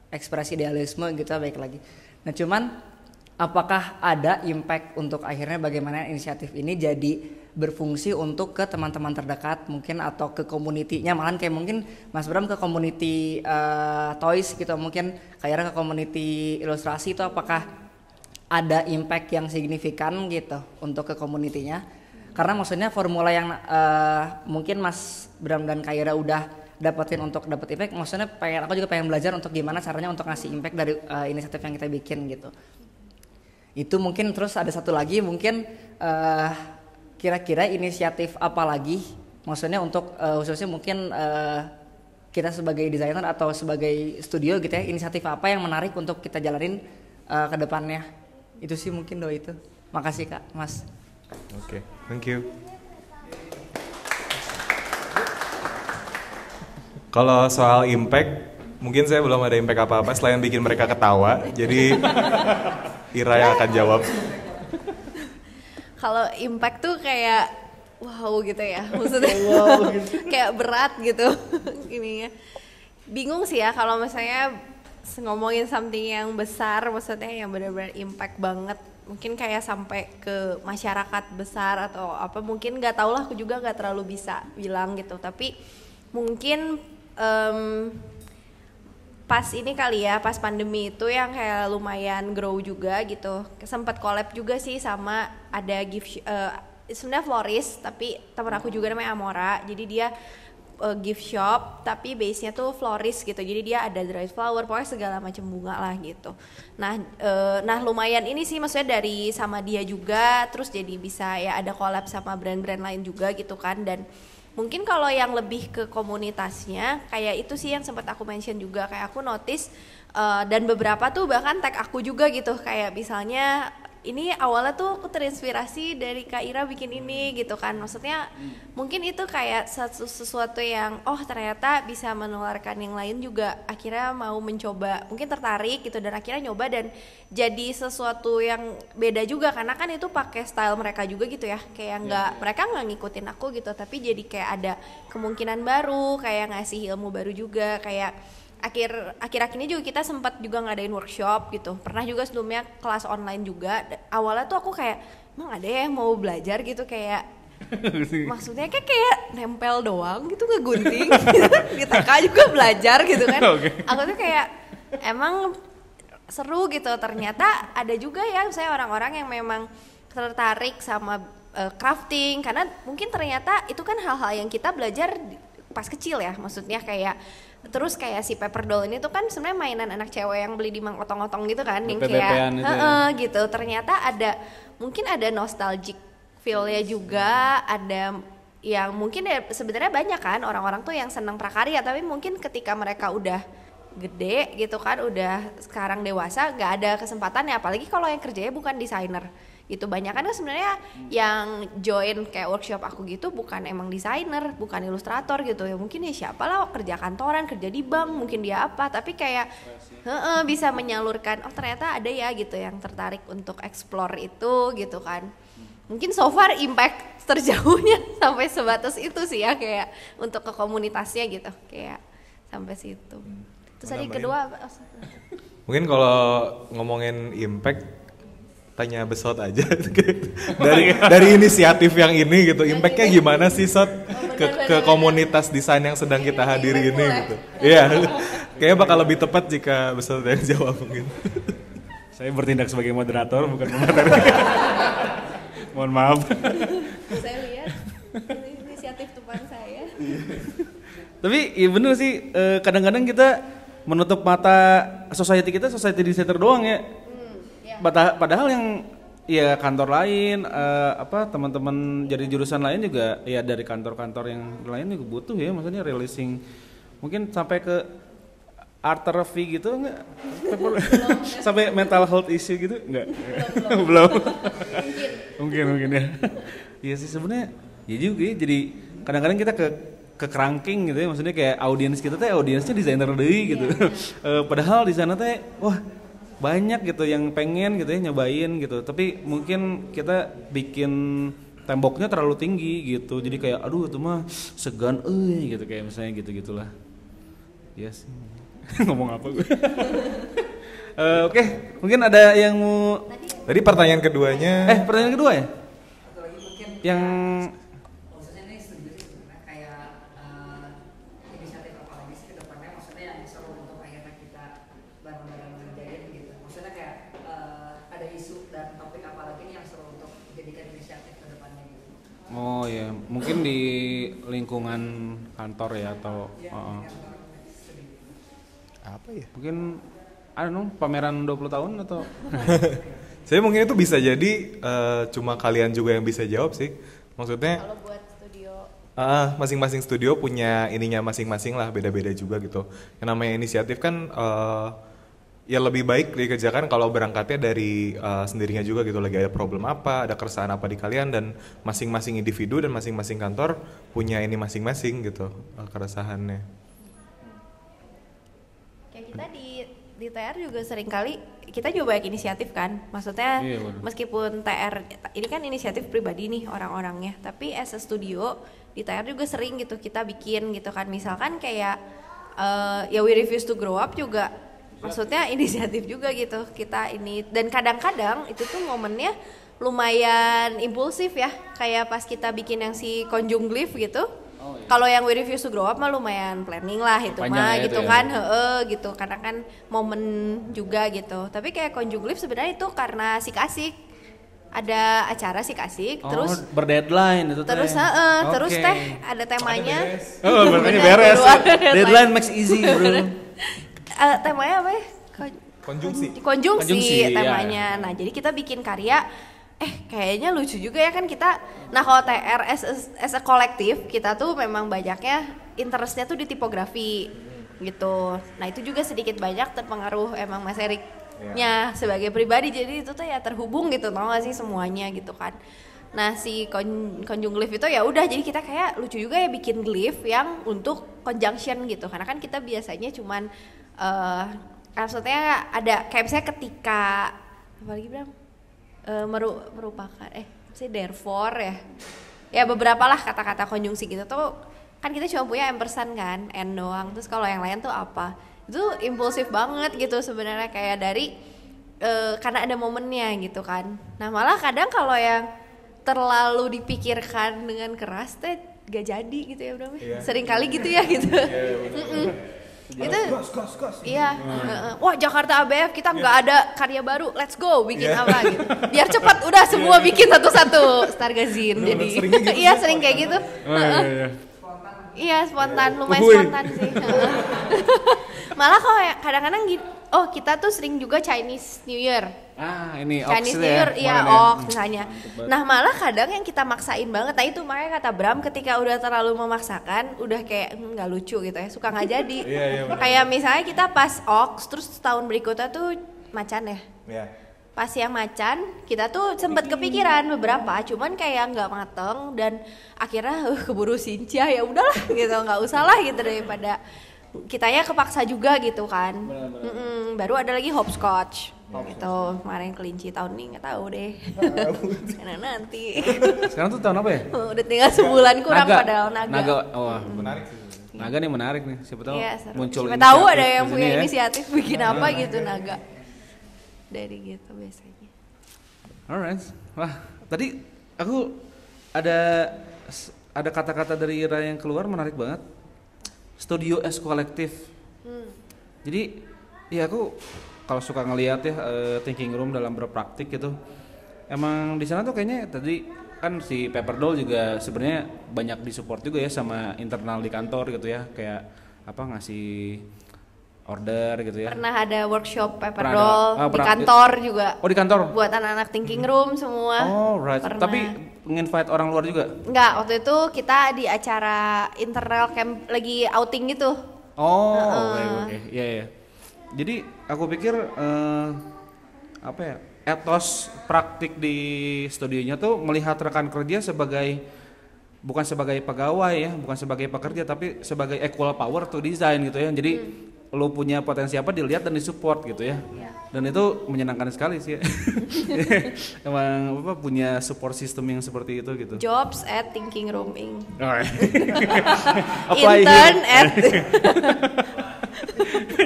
ekspresi idealisme gitu baik lagi. Nah cuman apakah ada impact untuk akhirnya bagaimana inisiatif ini jadi berfungsi untuk ke teman-teman terdekat mungkin atau ke community-nya, malahan kayak mungkin Mas Bram ke community toys gitu, mungkin kayak ke community ilustrasi itu apakah ada impact yang signifikan gitu untuk ke community-nya? Karena maksudnya formula yang mungkin Mas Bram dan Kaira udah dapetin untuk dapet impact, maksudnya aku juga pengen belajar untuk gimana caranya untuk ngasih impact dari inisiatif yang kita bikin gitu. Itu mungkin terus ada satu lagi mungkin kira-kira inisiatif apa lagi maksudnya untuk khususnya mungkin kita sebagai desainer atau sebagai studio gitu ya, inisiatif apa yang menarik untuk kita jalanin ke depannya. Itu sih mungkin itu. Makasih Kak, Mas. Oke, thank you. Kalau soal impact, mungkin saya belum ada impact apa-apa selain bikin mereka ketawa. Jadi Ira yang akan jawab. Kalau impact tuh kayak wow gitu ya, maksudnya kayak berat gitu ininya. Bingung sih ya kalau misalnya ngomongin something yang besar, maksudnya yang benar-benar impact banget, mungkin kayak sampai ke masyarakat besar atau apa, mungkin nggak tahu lah, aku juga nggak terlalu bisa bilang gitu, tapi mungkin pas ini kali ya, pas pandemi itu yang kayak lumayan grow juga gitu, sempat collab juga sih sama ada gift sebenarnya florist, tapi teman aku juga namanya Amora, jadi dia gift shop tapi base-nya tuh florist gitu, jadi dia ada dried flower, pokoknya segala macam bunga lah gitu. Nah lumayan ini sih, maksudnya dari sama dia juga, terus jadi bisa ya ada collab sama brand-brand lain juga gitu kan. Dan mungkin kalau yang lebih ke komunitasnya kayak itu sih yang sempat aku mention juga, kayak aku notice dan beberapa tuh bahkan tag aku juga gitu, kayak misalnya ini awalnya tuh aku terinspirasi dari Kak Ira bikin ini gitu kan, maksudnya mungkin itu kayak sesuatu yang ternyata bisa menularkan yang lain juga, akhirnya mau mencoba, mungkin tertarik gitu dan akhirnya nyoba dan jadi sesuatu yang beda juga, karena kan itu pakai style mereka juga gitu ya, kayak mereka nggak ngikutin aku gitu, tapi jadi kayak ada kemungkinan baru, kayak ngasih ilmu baru juga, kayak akhir-akhir ini juga kita sempat juga ngadain workshop gitu, pernah juga sebelumnya kelas online juga. Awalnya tuh aku kayak emang ada ya yang mau belajar gitu, kayak maksudnya kayak nempel doang gitu, ngegunting gitu. Di TK juga belajar gitu kan. Aku tuh kayak emang seru gitu, ternyata ada juga ya saya orang-orang yang memang tertarik sama crafting, karena mungkin ternyata itu kan hal-hal yang kita belajar pas kecil ya, maksudnya kayak terus kayak si paper doll ini tuh kan sebenarnya mainan anak cewek yang beli di Mang Otong-otong gitu kan, yang kayak gitu, ternyata ada mungkin ada nostalgic feel-nya juga, ada yang mungkin ya sebenarnya banyak kan orang-orang tuh yang senang prakarya, tapi mungkin ketika mereka udah gede gitu kan, udah sekarang dewasa nggak ada kesempatan ya, apalagi kalau yang kerjanya bukan desainer gitu. Banyak kan sebenarnya yang join kayak workshop aku gitu bukan emang desainer, bukan ilustrator gitu ya, mungkin ya siapa lah, kerja kantoran, kerja di bank, mungkin dia apa, tapi kayak bisa menyalurkan, ternyata ada ya gitu yang tertarik untuk explore itu gitu kan. Mungkin so far impact terjauhnya sampai sebatas itu sih ya, kayak untuk ke komunitasnya gitu, kayak sampai situ. Terus tadi kedua apa? Mungkin kalau ngomongin impact, tanya Besot aja dari inisiatif yang ini gitu, impactnya gimana sih Sot ke komunitas desain yang sedang kita hadiri ini gitu. Iya, kayaknya bakal lebih tepat jika Besot yang jawab mungkin. Saya bertindak sebagai moderator bukan pemateri. Mohon maaf. Saya lihat inisiatif teman saya. Tapi iya bener sih, kadang-kadang kita menutup mata society designer doang ya. Padahal yang ya kantor lain, teman-teman jadi jurusan lain juga ya, dari kantor-kantor yang lain juga butuh ya, maksudnya releasing mungkin sampai ke art therapy gitu enggak? Sampai mental health issue gitu enggak? Belum. Mungkin ya. Iya sih sebenarnya ya juga ya, jadi kadang-kadang kita ke cranking gitu ya, maksudnya kayak audiensnya desainer deui gitu. Padahal di sana teh wah banyak gitu yang pengen gitu ya nyobain gitu, tapi mungkin kita bikin temboknya terlalu tinggi gitu, jadi kayak aduh itu mah segan gitu, kayak misalnya gitu-gitulah. Yes. Ngomong apa gue? Oke, mungkin ada yang mau tadi pertanyaan keduanya pertanyaan kedua ya? Yang oh ya, mungkin di lingkungan kantor ya, atau apa ya? Mungkin pameran 20 tahun atau saya mungkin itu bisa jadi cuma kalian juga yang bisa jawab sih. Maksudnya kalau buat studio masing-masing studio punya ininya masing-masing lah, beda-beda juga gitu. Yang namanya inisiatif kan ya lebih baik dikerjakan kalau berangkatnya dari sendirinya juga gitu, lagi ada problem apa, ada keresahan apa di kalian, dan masing-masing individu dan masing-masing kantor punya ini masing-masing gitu keresahannya. Kayak kita di TR juga sering kali kita juga banyak inisiatif kan, maksudnya meskipun TR ini kan inisiatif pribadi nih orang-orangnya, tapi as a studio di TR juga sering gitu kita bikin gitu kan, misalkan kayak ya We Refuse to Grow Up juga maksudnya inisiatif juga gitu kita ini, dan kadang-kadang itu tuh momennya lumayan impulsif ya, kayak pas kita bikin yang si Conjung Glyph gitu. Kalau yang We Refuse to Grow Up mah lumayan planning lah itu Panjang mah ya gitu itu ya. kan, gitu karena kan momen juga gitu. Tapi kayak Conjung Glyph sebenarnya itu karena si Kasik ada acara si Kasik, terus berdeadline itu terus terus teh ada temanya. Oh, makanya Bener, beres. keluar Deadline makes easy, bro. Temanya apa ya? Konjungsi. Konjungsi ya. temanya. Nah, jadi kita bikin karya kayaknya lucu juga ya kan kita. Nah, kalau TR as a kolektif, kita tuh memang banyaknya interestnya tuh di tipografi gitu. Nah, itu juga sedikit banyak terpengaruh emang Mas Eriknya sebagai pribadi. Jadi itu tuh ya terhubung gitu, tau gak sih semuanya gitu kan. Nah, si Conjung Glyph itu ya udah, jadi kita kayak lucu juga ya bikin glyph yang untuk conjunction gitu. Karena kan kita biasanya cuman maksudnya ada kayak misalnya ketika apa lagi bilang merupakan therefore ya beberapa lah kata-kata konjungsi gitu tuh kan kita cuma punya ampersand kan, and doang. Terus kalau yang lain tuh apa, itu impulsif banget gitu sebenarnya, kayak dari karena ada momennya gitu kan. Nah, malah kadang kalau yang terlalu dipikirkan dengan keras teh gak jadi gitu ya, udah sering kali gitu ya gitu. Itu iya, wah Jakarta ABF kita nggak ada karya baru, let's go bikin apa gitu, biar cepat udah semua bikin satu-satu Stargazine. Jadi iya sering kayak gitu. Iya spontan, lumayan spontan sih. Malah kok kadang-kadang gitu, kita tuh sering juga Chinese New Year. Ini Chinese Ox New Year, ya, iya kemarin ya. Ox misalnya. Nah, malah kadang yang kita maksain banget, nah itu makanya kata Bram ketika udah terlalu memaksakan, udah kayak nggak lucu gitu ya, suka nggak jadi. Kayak misalnya kita pas Ox, terus tahun berikutnya tuh Macan ya. Pas yang Macan, kita tuh sempet kepikiran beberapa, cuman kayak nggak mateng dan akhirnya keburu Sincia, ya udahlah gitu, nggak usah lah gitu daripada kitanya kepaksa juga gitu kan. Baru ada lagi hopscotch gitu, kemarin kelinci, tahun ini nggak tahu deh. Karena nanti Sekarang tuh tahun apa ya? udah tinggal sebulan kurang padahal naga. Menarik sih. Naga nih menarik nih, siapa tahu Iya, seru. muncul Siapa tahu inisiatif ada yang di punya sini ya. inisiatif bikin apa gitu naga. Dari gitu biasanya. Alright. Wah, tadi aku ada kata-kata dari Ira yang keluar menarik banget. Studio as kolektif. Jadi ya aku kalau suka ngelihat ya thinking room dalam berpraktik gitu. Emang di sana tuh kayaknya tadi kan si Paper Doll juga sebenarnya banyak disupport juga ya sama internal di kantor gitu ya, kayak apa ngasih order gitu ya. Pernah ada workshop Paper Pernah Doll ada. di kantor juga. Oh, di kantor. Buat anak-anak thinking room semua. Oh, right. Pernah. Tapi nge-invite orang luar juga? Enggak, waktu itu kita di acara internal camp lagi outing gitu. Oh, oke. Iya, iya. Jadi aku pikir apa ya? Etos praktik di studionya tuh melihat rekan kerja sebagai bukan sebagai pegawai ya, bukan sebagai pekerja, tapi sebagai equal power to design gitu ya. Jadi lo punya potensi apa dilihat dan disupport gitu ya. Dan itu menyenangkan sekali sih. Emang apa punya support system yang seperti itu gitu. Jobs at Thinking Room Inc. Apply Intern here. at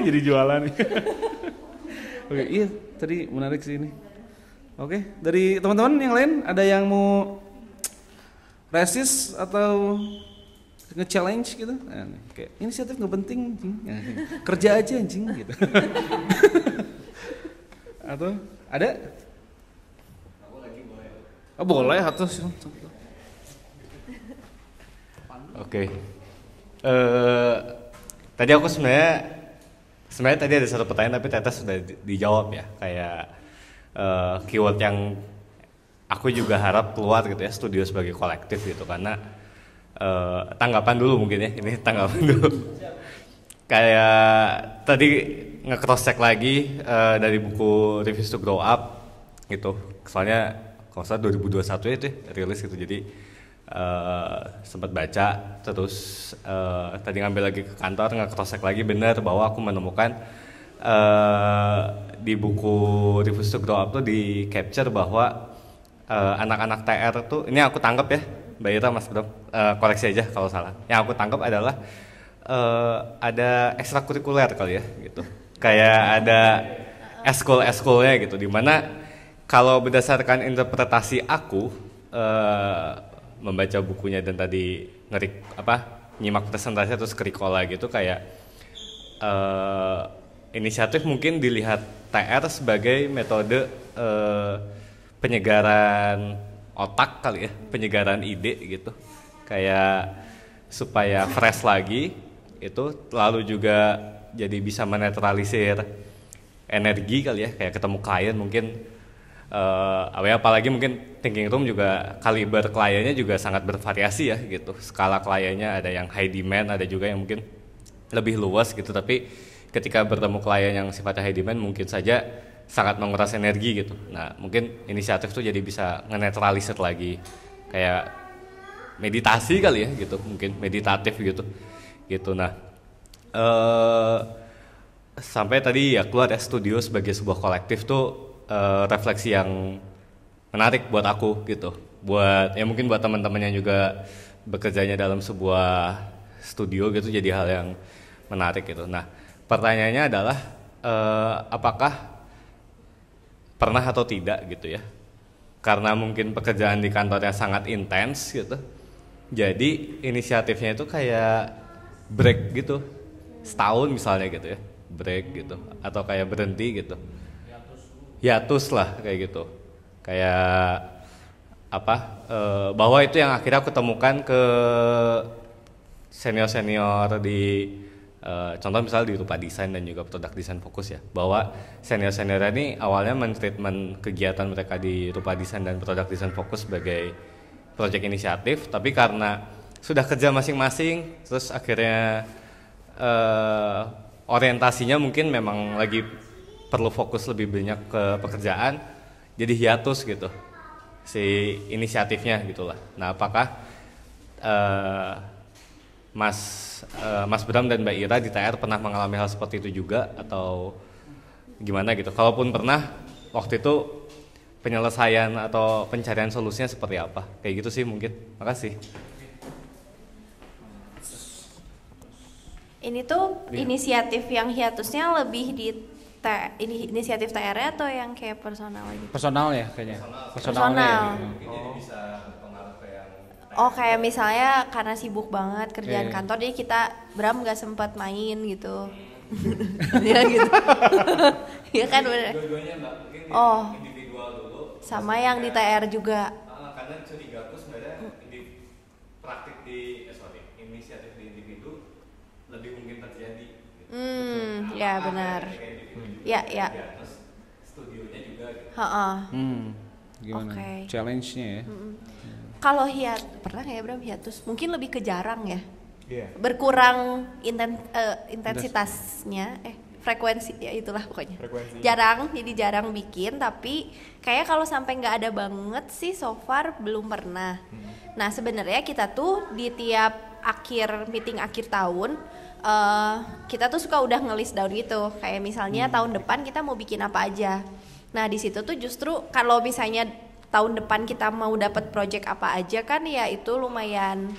Jadi jualan. Oke, iya tadi menarik sih ini. Oke, dari teman-teman yang lain ada yang mau resist atau nge-challenge gitu? Nah, kayak inisiatif nggak penting, anjing. Kerja aja anjing gitu. Atau ada? Oh, boleh atau Oke. Tadi aku sebenarnya tadi ada satu pertanyaan tapi Teta sudah dijawab ya, kayak keyword yang aku juga harap keluar gitu ya, studio sebagai kolektif gitu, karena tanggapan dulu mungkin ya, ini tanggapan dulu. Kayak tadi nge-cross check lagi dari buku Refuse to Grow Up gitu, soalnya kalau salah 2021 ya itu rilis gitu, jadi sempat baca terus tadi ngambil lagi ke kantor nge-cross check lagi, benar bahwa aku menemukan di buku Refuse to Grow Up tuh di capture bahwa anak-anak TR tuh, ini aku tangkap ya Mbak Ira, Mas Bro, koreksi aja kalau salah. Yang aku tangkap adalah ada ekstrakurikuler kali ya gitu. kayak ada eskul-eskulnya gitu, dimana kalau berdasarkan interpretasi aku membaca bukunya dan tadi nyimak presentasi terus kerikola gitu, kayak inisiatif mungkin dilihat TR sebagai metode penyegaran otak kali ya, penyegaran ide gitu, kayak supaya fresh lagi itu, lalu juga jadi bisa menetralisir energi kali ya, kayak ketemu klien mungkin apalagi mungkin thinking room juga kaliber kliennya juga sangat bervariasi ya gitu, skala kliennya ada yang high demand, ada juga yang mungkin lebih luas gitu, tapi ketika bertemu klien yang sifatnya high demand mungkin saja sangat menguras energi gitu. Nah mungkin inisiatif tuh jadi bisa ngenetralisir lagi, kayak meditasi kali ya gitu, mungkin meditatif gitu. Nah sampai tadi ya keluar ya studio sebagai sebuah kolektif tuh refleksi yang menarik buat aku gitu, buat ya mungkin buat teman-temannya juga bekerjanya dalam sebuah studio gitu, jadi hal yang menarik gitu. Nah pertanyaannya adalah apakah pernah atau tidak gitu ya, karena mungkin pekerjaan di kantornya sangat intens gitu, jadi inisiatifnya itu kayak break gitu, setahun misalnya gitu ya, break gitu, atau kayak berhenti gitu, hiatus lah kayak gitu, kayak bahwa itu yang akhirnya aku temukan ke senior-senior di contoh misalnya di Rupa Desain dan juga Product Design Fokus ya, bahwa senior-senior ini awalnya men-treatment kegiatan mereka di Rupa Desain dan Product Design Fokus sebagai project inisiatif, tapi karena sudah kerja masing-masing, terus akhirnya orientasinya mungkin memang lagi perlu fokus lebih banyak ke pekerjaan, jadi hiatus gitu si inisiatifnya gitulah. Nah apakah Mas Bram dan Mbak Ira di TR pernah mengalami hal seperti itu juga atau gimana gitu? Kalaupun pernah, waktu itu penyelesaian atau pencarian solusinya seperti apa? Kayak gitu sih mungkin. Makasih. Ini tuh inisiatif yang hiatusnya lebih di inisiatif TR atau yang kayak personal gitu? Personal ya kayaknya. Personal. Ya. Oh kayak misalnya karena sibuk banget kerjaan kantor, jadi kita Bram nggak sempat main gitu. Ya gitu. Ya kan bener. Oh. Individual dulu. Sama yang di TR juga. Karena curigaku sebenarnya praktik di inisiatif di individu lebih mungkin terjadi. Gitu. Ya benar. Ya. Terus studionya juga. Gitu. Gimana? Okay. Challenge-nya ya. Kalau pernah nggak ya Bram hiatus? Mungkin lebih ke jarang ya. Iya. Berkurang intensitasnya, frekuensi ya itulah pokoknya. Jadi jarang bikin, tapi kayak kalau sampai nggak ada banget sih so far belum pernah. Nah sebenarnya kita tuh di tiap meeting akhir tahun kita tuh suka udah nge-list down gitu, kayak misalnya tahun depan kita mau bikin apa aja. Nah di situ tuh justru kalau misalnya tahun depan kita mau dapat project apa aja kan ya itu lumayan,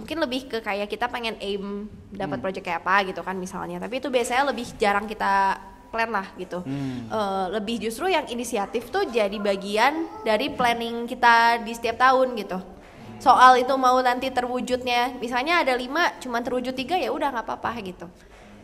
mungkin lebih ke kayak kita pengen aim dapat project kayak apa gitu kan misalnya, tapi itu biasanya lebih jarang kita plan lah gitu. Lebih justru yang inisiatif tuh jadi bagian dari planning kita di setiap tahun gitu. Soal itu mau nanti terwujudnya misalnya ada 5 cuman terwujud 3 ya udah nggak apa-apa gitu,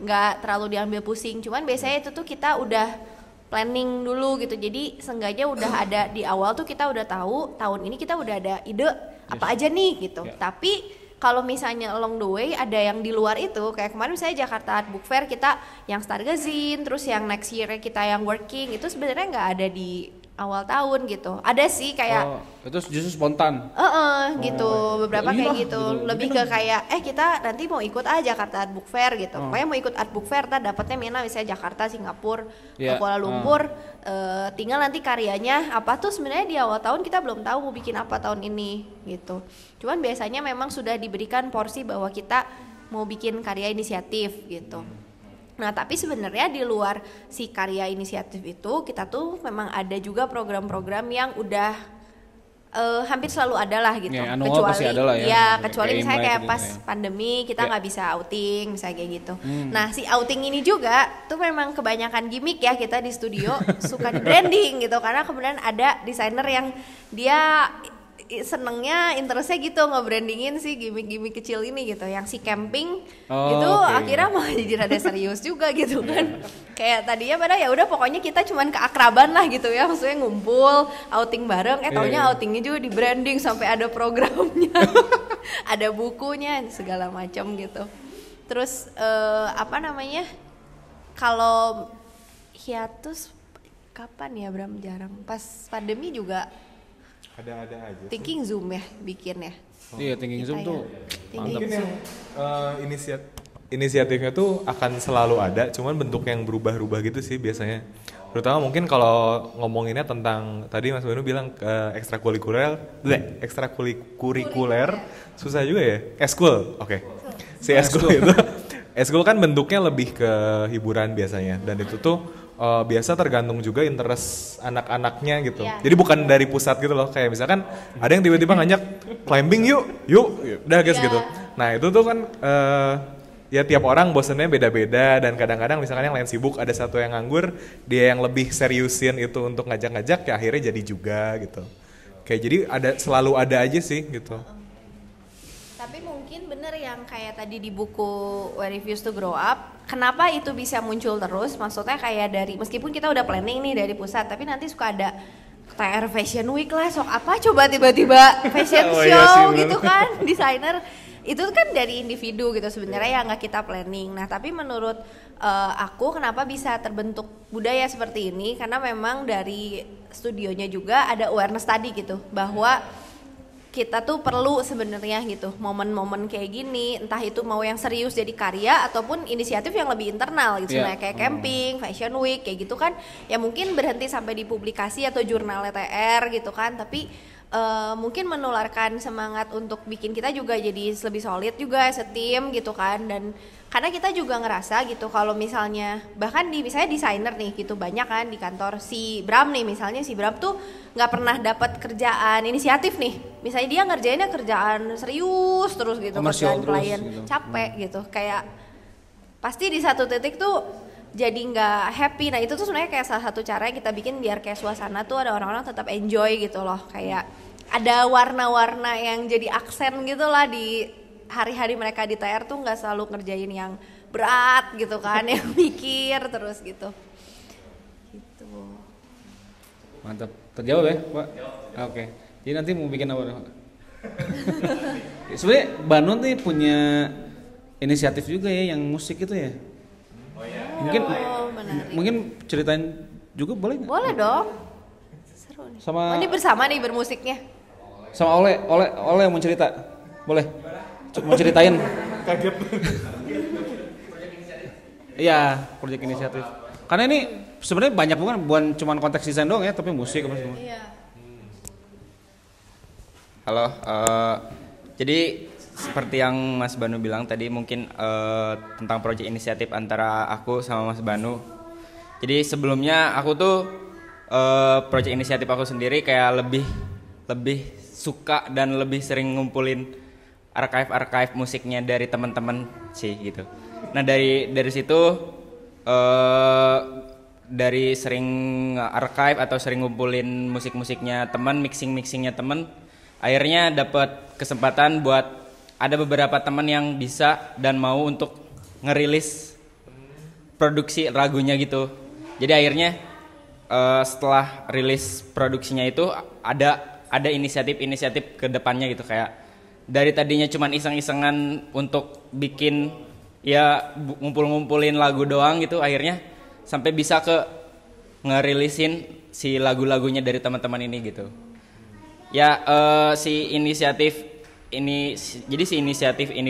nggak terlalu diambil pusing, cuman biasanya itu tuh kita udah planning dulu gitu, jadi seenggaknya udah ada di awal tuh kita udah tahu tahun ini kita udah ada ide apa aja nih gitu. Tapi kalau misalnya along the way ada yang di luar itu, kayak kemarin misalnya Jakarta Art Book Fair kita yang Stargazine, terus yang next year kita yang working, itu sebenarnya nggak ada di awal tahun gitu. Ada sih kayak itu justru spontan. Gitu. Beberapa kayak gitu. Lebih ke kayak kita nanti mau ikut Jakarta Art Book Fair gitu. Pokoknya mau ikut Art Book Fair, dapatnya Mena misalnya Jakarta, Singapura, Kuala Lumpur. Tinggal nanti karyanya apa tuh sebenarnya di awal tahun kita belum tahu mau bikin apa tahun ini gitu. Cuman biasanya memang sudah diberikan porsi bahwa kita mau bikin karya inisiatif gitu. Nah tapi sebenarnya di luar si karya inisiatif itu kita tuh memang ada juga program-program yang udah hampir selalu ada lah gitu. Ya, annual pasti ada lah ya. Ya, kecuali Kayak misalnya Imlek kayak gitu pas ya. pandemi kita Ya. nggak bisa outing, misalnya kayak gitu. Nah, si outing ini juga tuh memang kebanyakan gimmick ya kita di studio suka di branding gitu karena kemudian ada desainer yang dia senengnya interestnya gitu nge-brandingin si gimmick-gimmick kecil ini gitu yang si camping Oh, gitu oke. akhirnya malah jadi rada serius juga gitu kan kayak tadinya pada ya udah pokoknya kita cuman keakraban lah gitu ya maksudnya ngumpul outing bareng taunya Iya. outingnya juga di branding sampai ada programnya ada bukunya segala macam gitu terus apa namanya kalau hiatus kapan ya Bram jarang pas pandemi juga Ada aja sih. thinking Zoom ya bikin ya. Iya, Thinking Zoom Kita tuh ya. Thinking Mungkin yang Zoom. inisiatifnya tuh akan selalu ada, cuman bentuk yang berubah-ubah gitu sih biasanya. Terutama mungkin kalau ngomonginnya tentang tadi Mas Banu bilang ekstrakurikuler, susah juga ya. Eskul, oke. Si eskul itu, eskul kan bentuknya lebih ke hiburan biasanya, dan itu tuh biasa tergantung juga interest anak-anaknya gitu. Iya. Jadi bukan dari pusat gitu loh, kayak misalkan ada yang tiba-tiba ngajak climbing yuk, udah guys Iya. gitu. Nah itu tuh kan ya tiap orang bosennya beda-beda dan kadang-kadang misalkan yang lain sibuk ada satu yang nganggur, dia yang lebih seriusin itu untuk ngajak-ngajak ya akhirnya jadi juga gitu. Kayak jadi selalu ada aja sih gitu. Tapi mungkin bener yang kayak tadi di buku Where If Used to Grow Up, kenapa itu bisa muncul terus? Maksudnya kayak dari meskipun kita udah planning nih dari pusat, tapi nanti suka ada TR Fashion Week lah, sok apa coba tiba-tiba fashion Oh show iya sih, bener. gitu kan, desainer itu kan dari individu gitu sebenarnya yang nggak kita planning. Nah tapi menurut aku kenapa bisa terbentuk budaya seperti ini karena memang dari studionya juga ada awareness tadi gitu bahwa kita tuh perlu sebenarnya gitu momen-momen kayak gini entah itu mau yang serius jadi karya ataupun inisiatif yang lebih internal gitu Iya. sebenarnya kayak camping, fashion week kayak gitu kan ya mungkin berhenti sampai di publikasi atau jurnal TR gitu kan tapi mungkin menularkan semangat untuk bikin kita juga jadi lebih solid juga setim gitu kan dan karena kita juga ngerasa gitu kalau misalnya bahkan di misalnya desainer nih gitu banyak kan di kantor si Bram nih misalnya si Bram tuh nggak pernah dapat kerjaan inisiatif nih misalnya dia ngerjainnya kerjaan serius terus gitu Komersial kerjaan terus klien gitu. capek gitu kayak pasti di satu titik tuh jadi nggak happy. Nah itu tuh sebenarnya kayak salah satu cara yang kita bikin biar kayak suasana tuh ada orang-orang tetap enjoy gitu loh kayak ada warna-warna yang jadi aksen gitu lah di hari-hari mereka di TR tuh nggak selalu ngerjain yang berat gitu kan yang mikir terus gitu Mantap. Terjawab ya, Pak? Oke. Jadi nanti mau bikin apa? Sebenarnya Banun nih punya inisiatif juga ya yang musik itu ya. Mungkin menarik. mungkin ceritain juga boleh nggak? Boleh dong seru nih. Sama Ini bersama nih bermusiknya sama Oleh yang mau cerita. Boleh? Mau ceritain? Kaget. Iya, proyek inisiatif. Karena ini sebenarnya banyak bukan cuman konteks desain doang ya, tapi musik apa semua. iya Halo, jadi seperti yang Mas Banu bilang tadi mungkin tentang proyek inisiatif antara aku sama Mas Banu. Jadi sebelumnya aku tuh proyek inisiatif aku sendiri kayak lebih suka dan lebih sering ngumpulin archive musiknya dari teman-teman sih gitu. Nah dari situ dari sering archive atau sering ngumpulin musik-musiknya teman, mixingnya teman, akhirnya dapat kesempatan buat ada beberapa teman yang bisa dan mau untuk ngerilis produksi lagunya gitu. Jadi akhirnya setelah rilis produksinya itu ada inisiatif ke depannya gitu kayak dari tadinya cuman iseng-isengan untuk bikin ya ngumpulin lagu doang gitu akhirnya sampai bisa ke ngerilisin si lagu-lagunya dari teman-teman ini gitu. Ya si inisiatif ini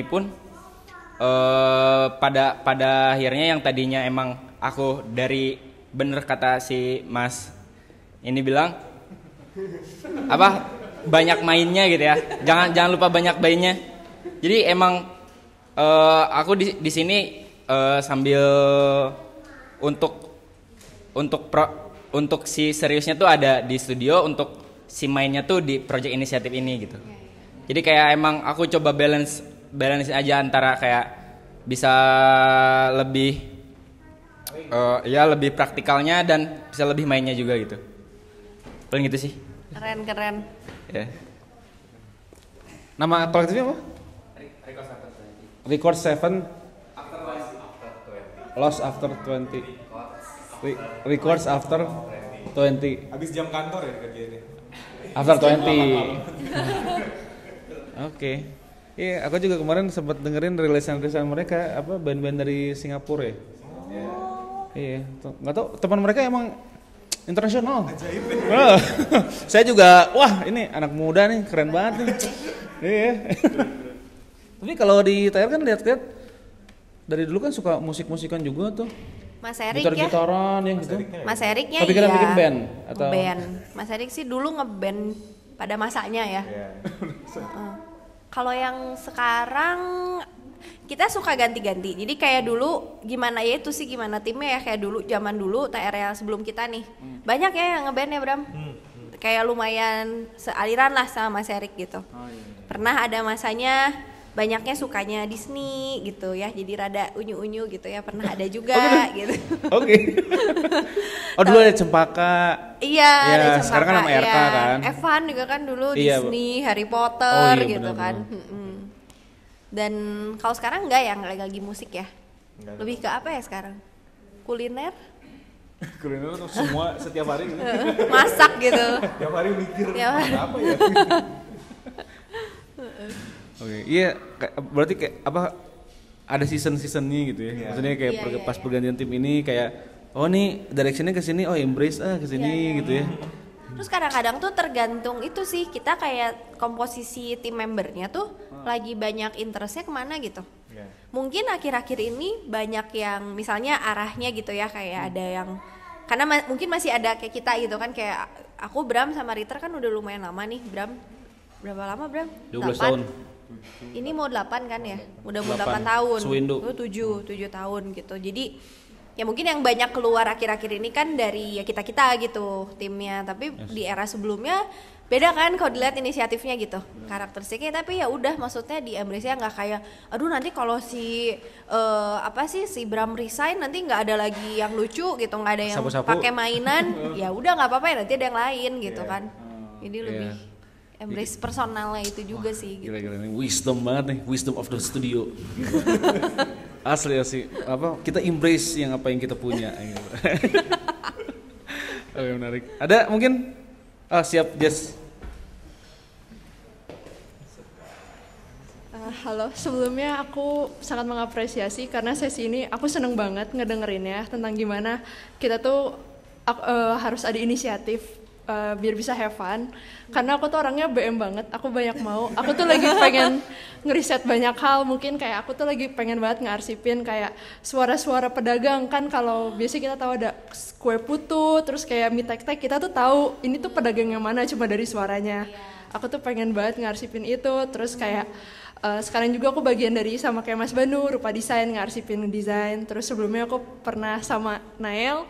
pun pada akhirnya yang tadinya emang aku dari bener kata si Mas ini bilang apa banyak mainnya gitu ya. Jangan lupa banyak mainnya. Jadi emang aku di sini sambil untuk si seriusnya tuh ada di studio, untuk si mainnya tuh di project inisiatif ini gitu. Jadi kayak emang aku coba balance aja antara kayak bisa lebih ya lebih praktikalnya dan bisa lebih mainnya juga gitu. Paling gitu sih. Keren. Ya. Nama kolektifnya apa? Record 7 Lost After 20. Records After 20. Habis jam kantor ya kerja ini. After 20. Oke. Iya, aku juga kemarin sempat dengerin rilisan mereka apa band-band dari Singapura ya. Iya, nggak tahu teman mereka emang internasional. Oh, saya juga, wah ini anak muda nih keren banget nih. Iya. Tapi kalau di TR kan lihat-lihat dari dulu kan suka musik-musikan juga tuh. Mas Erik ya. Gitar-gitaran yang gitu. Mas Eriknya tapi kita bikin band atau band. Mas Erik sih dulu ngeband pada masanya ya. Kalau yang sekarang kita suka ganti-ganti. Jadi kayak dulu gimana ya itu sih gimana timnya ya kayak dulu zaman dulu TR yang sebelum kita nih. Banyak ya yang ngeband ya Bram. Kayak lumayan sealiran lah sama Mas Erik gitu. Pernah ada masanya banyaknya sukanya Disney gitu ya, jadi rada unyu-unyu gitu ya, pernah ada juga gitu. Oke. Oh dulu ada Cempaka. Iya, ada Cempaka. Sekarang kan nama RK kan. Evan juga kan dulu Iya, Disney, Harry Potter iya, gitu kan. Dan kalau sekarang enggak ya, nggak lagi musik ya. Lebih ke apa ya sekarang? Kuliner? Kuliner tuh semua setiap hari gitu. Masak gitu. Tiap hari mikir apa ya. Oke, iya, berarti kayak apa ada season-seasonnya gitu ya. Maksudnya kayak pas pergantian tim ini kayak oh nih directionnya ke sini, oh embrace ke sini gitu ya. Terus kadang-kadang tuh tergantung itu sih kita kayak komposisi tim membernya tuh lagi banyak interestnya kemana gitu. Mungkin akhir-akhir ini banyak yang misalnya arahnya gitu ya kayak ada yang karena mungkin masih ada kayak kita gitu kan kayak aku Bram sama Ritter kan udah lumayan lama nih Bram. Berapa lama Bram? 12 tahun. Ini mau 8 kan ya? Udah mau 8 tahun. Swindu. 7 tahun gitu. Jadi ya mungkin yang banyak keluar akhir-akhir ini kan dari ya kita-kita gitu timnya. Tapi di era sebelumnya beda kan kalau dilihat inisiatifnya gitu. Karakteristiknya tapi ya udah maksudnya di embrace-nya enggak kayak aduh nanti kalau si si Bram resign nanti enggak ada lagi yang lucu gitu, enggak ada yang pakai mainan. Ya udah enggak apa-apa ya nanti ada yang lain gitu kan. Jadi lebih embrace personalnya itu juga sih gitu. Gila-gila ini wisdom banget nih, wisdom of the studio. Asli ya sih, apa kita embrace yang apa yang kita punya gitu. Oke, menarik. Ada mungkin siap Jess. Halo, sebelumnya aku sangat mengapresiasi karena sesi ini aku seneng banget ngedengerinnya tentang gimana kita tuh harus ada inisiatif biar bisa have fun. Karena aku tuh orangnya BM banget, aku banyak mau. Aku tuh lagi pengen ngeriset banyak hal, mungkin kayak aku tuh lagi pengen banget ngarsipin kayak suara-suara pedagang kan kalau biasa kita tahu ada kue putu, terus kayak mie tek-tek kita tuh tahu ini tuh pedagang yang mana cuma dari suaranya. Aku tuh pengen banget ngarsipin itu, terus kayak sekarang juga aku bagian dari sama kayak Mas Banu, Rupa Desain, ngarsipin desain. Terus sebelumnya aku pernah sama Nael.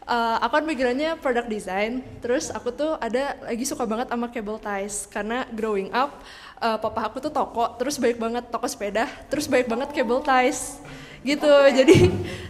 Aku kan backgroundnya product design, terus aku tuh lagi suka banget sama cable ties karena growing up papa aku tuh toko, terus banyak banget toko sepeda, terus banyak banget cable ties gitu.